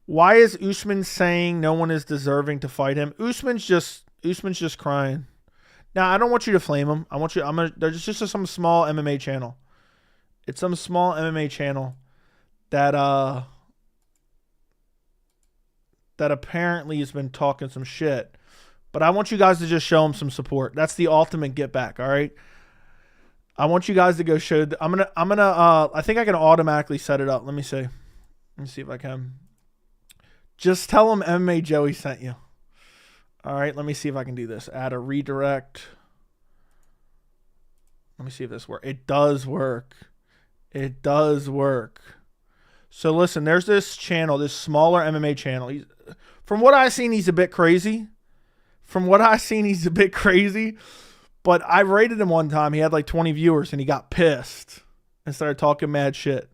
Why is Usman saying no one is deserving to fight him? Usman's just crying. Now, I don't want you to flame him. There's just some small MMA channel. It's some small MMA channel that apparently has been talking some shit. But I want you guys to just show him some support. That's the ultimate get back, all right? I want you guys to go show I think I can automatically set it up. Let me see. Let me see if I can. Just tell him MMA Joey sent you. All right, let me see if I can do this. Add a redirect. Let me see if this works. It does work. It does work. So listen, there's this channel, this smaller MMA channel. From what I've seen, he's a bit crazy. But I rated him one time. He had like 20 viewers and he got pissed and started talking mad shit.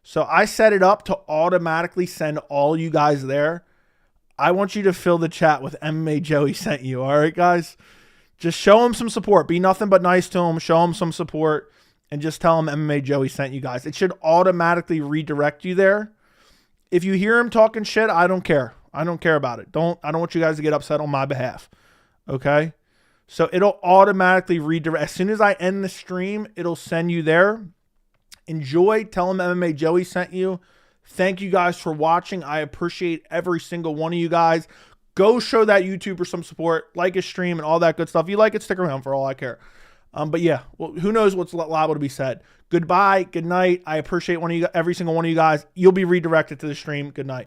So I set it up to automatically send all you guys there. I want you to fill the chat with MMA Joey sent you. All right, guys? Just show him some support. Be nothing but nice to him. Show him some support. And just tell him MMA Joey sent you guys. It should automatically redirect you there. If you hear him talking shit, I don't care. I don't care about it. I don't want you guys to get upset on my behalf. Okay? So it'll automatically redirect. As soon as I end the stream, it'll send you there. Enjoy. Tell him MMA Joey sent you. Thank you guys for watching. I appreciate every single one of you guys. Go show that YouTuber some support. Like his stream and all that good stuff. If you like it, stick around for all I care. But yeah, well, who knows what's liable to be said. Goodbye. Good night. I appreciate every single one of you guys. You'll be redirected to the stream. Good night.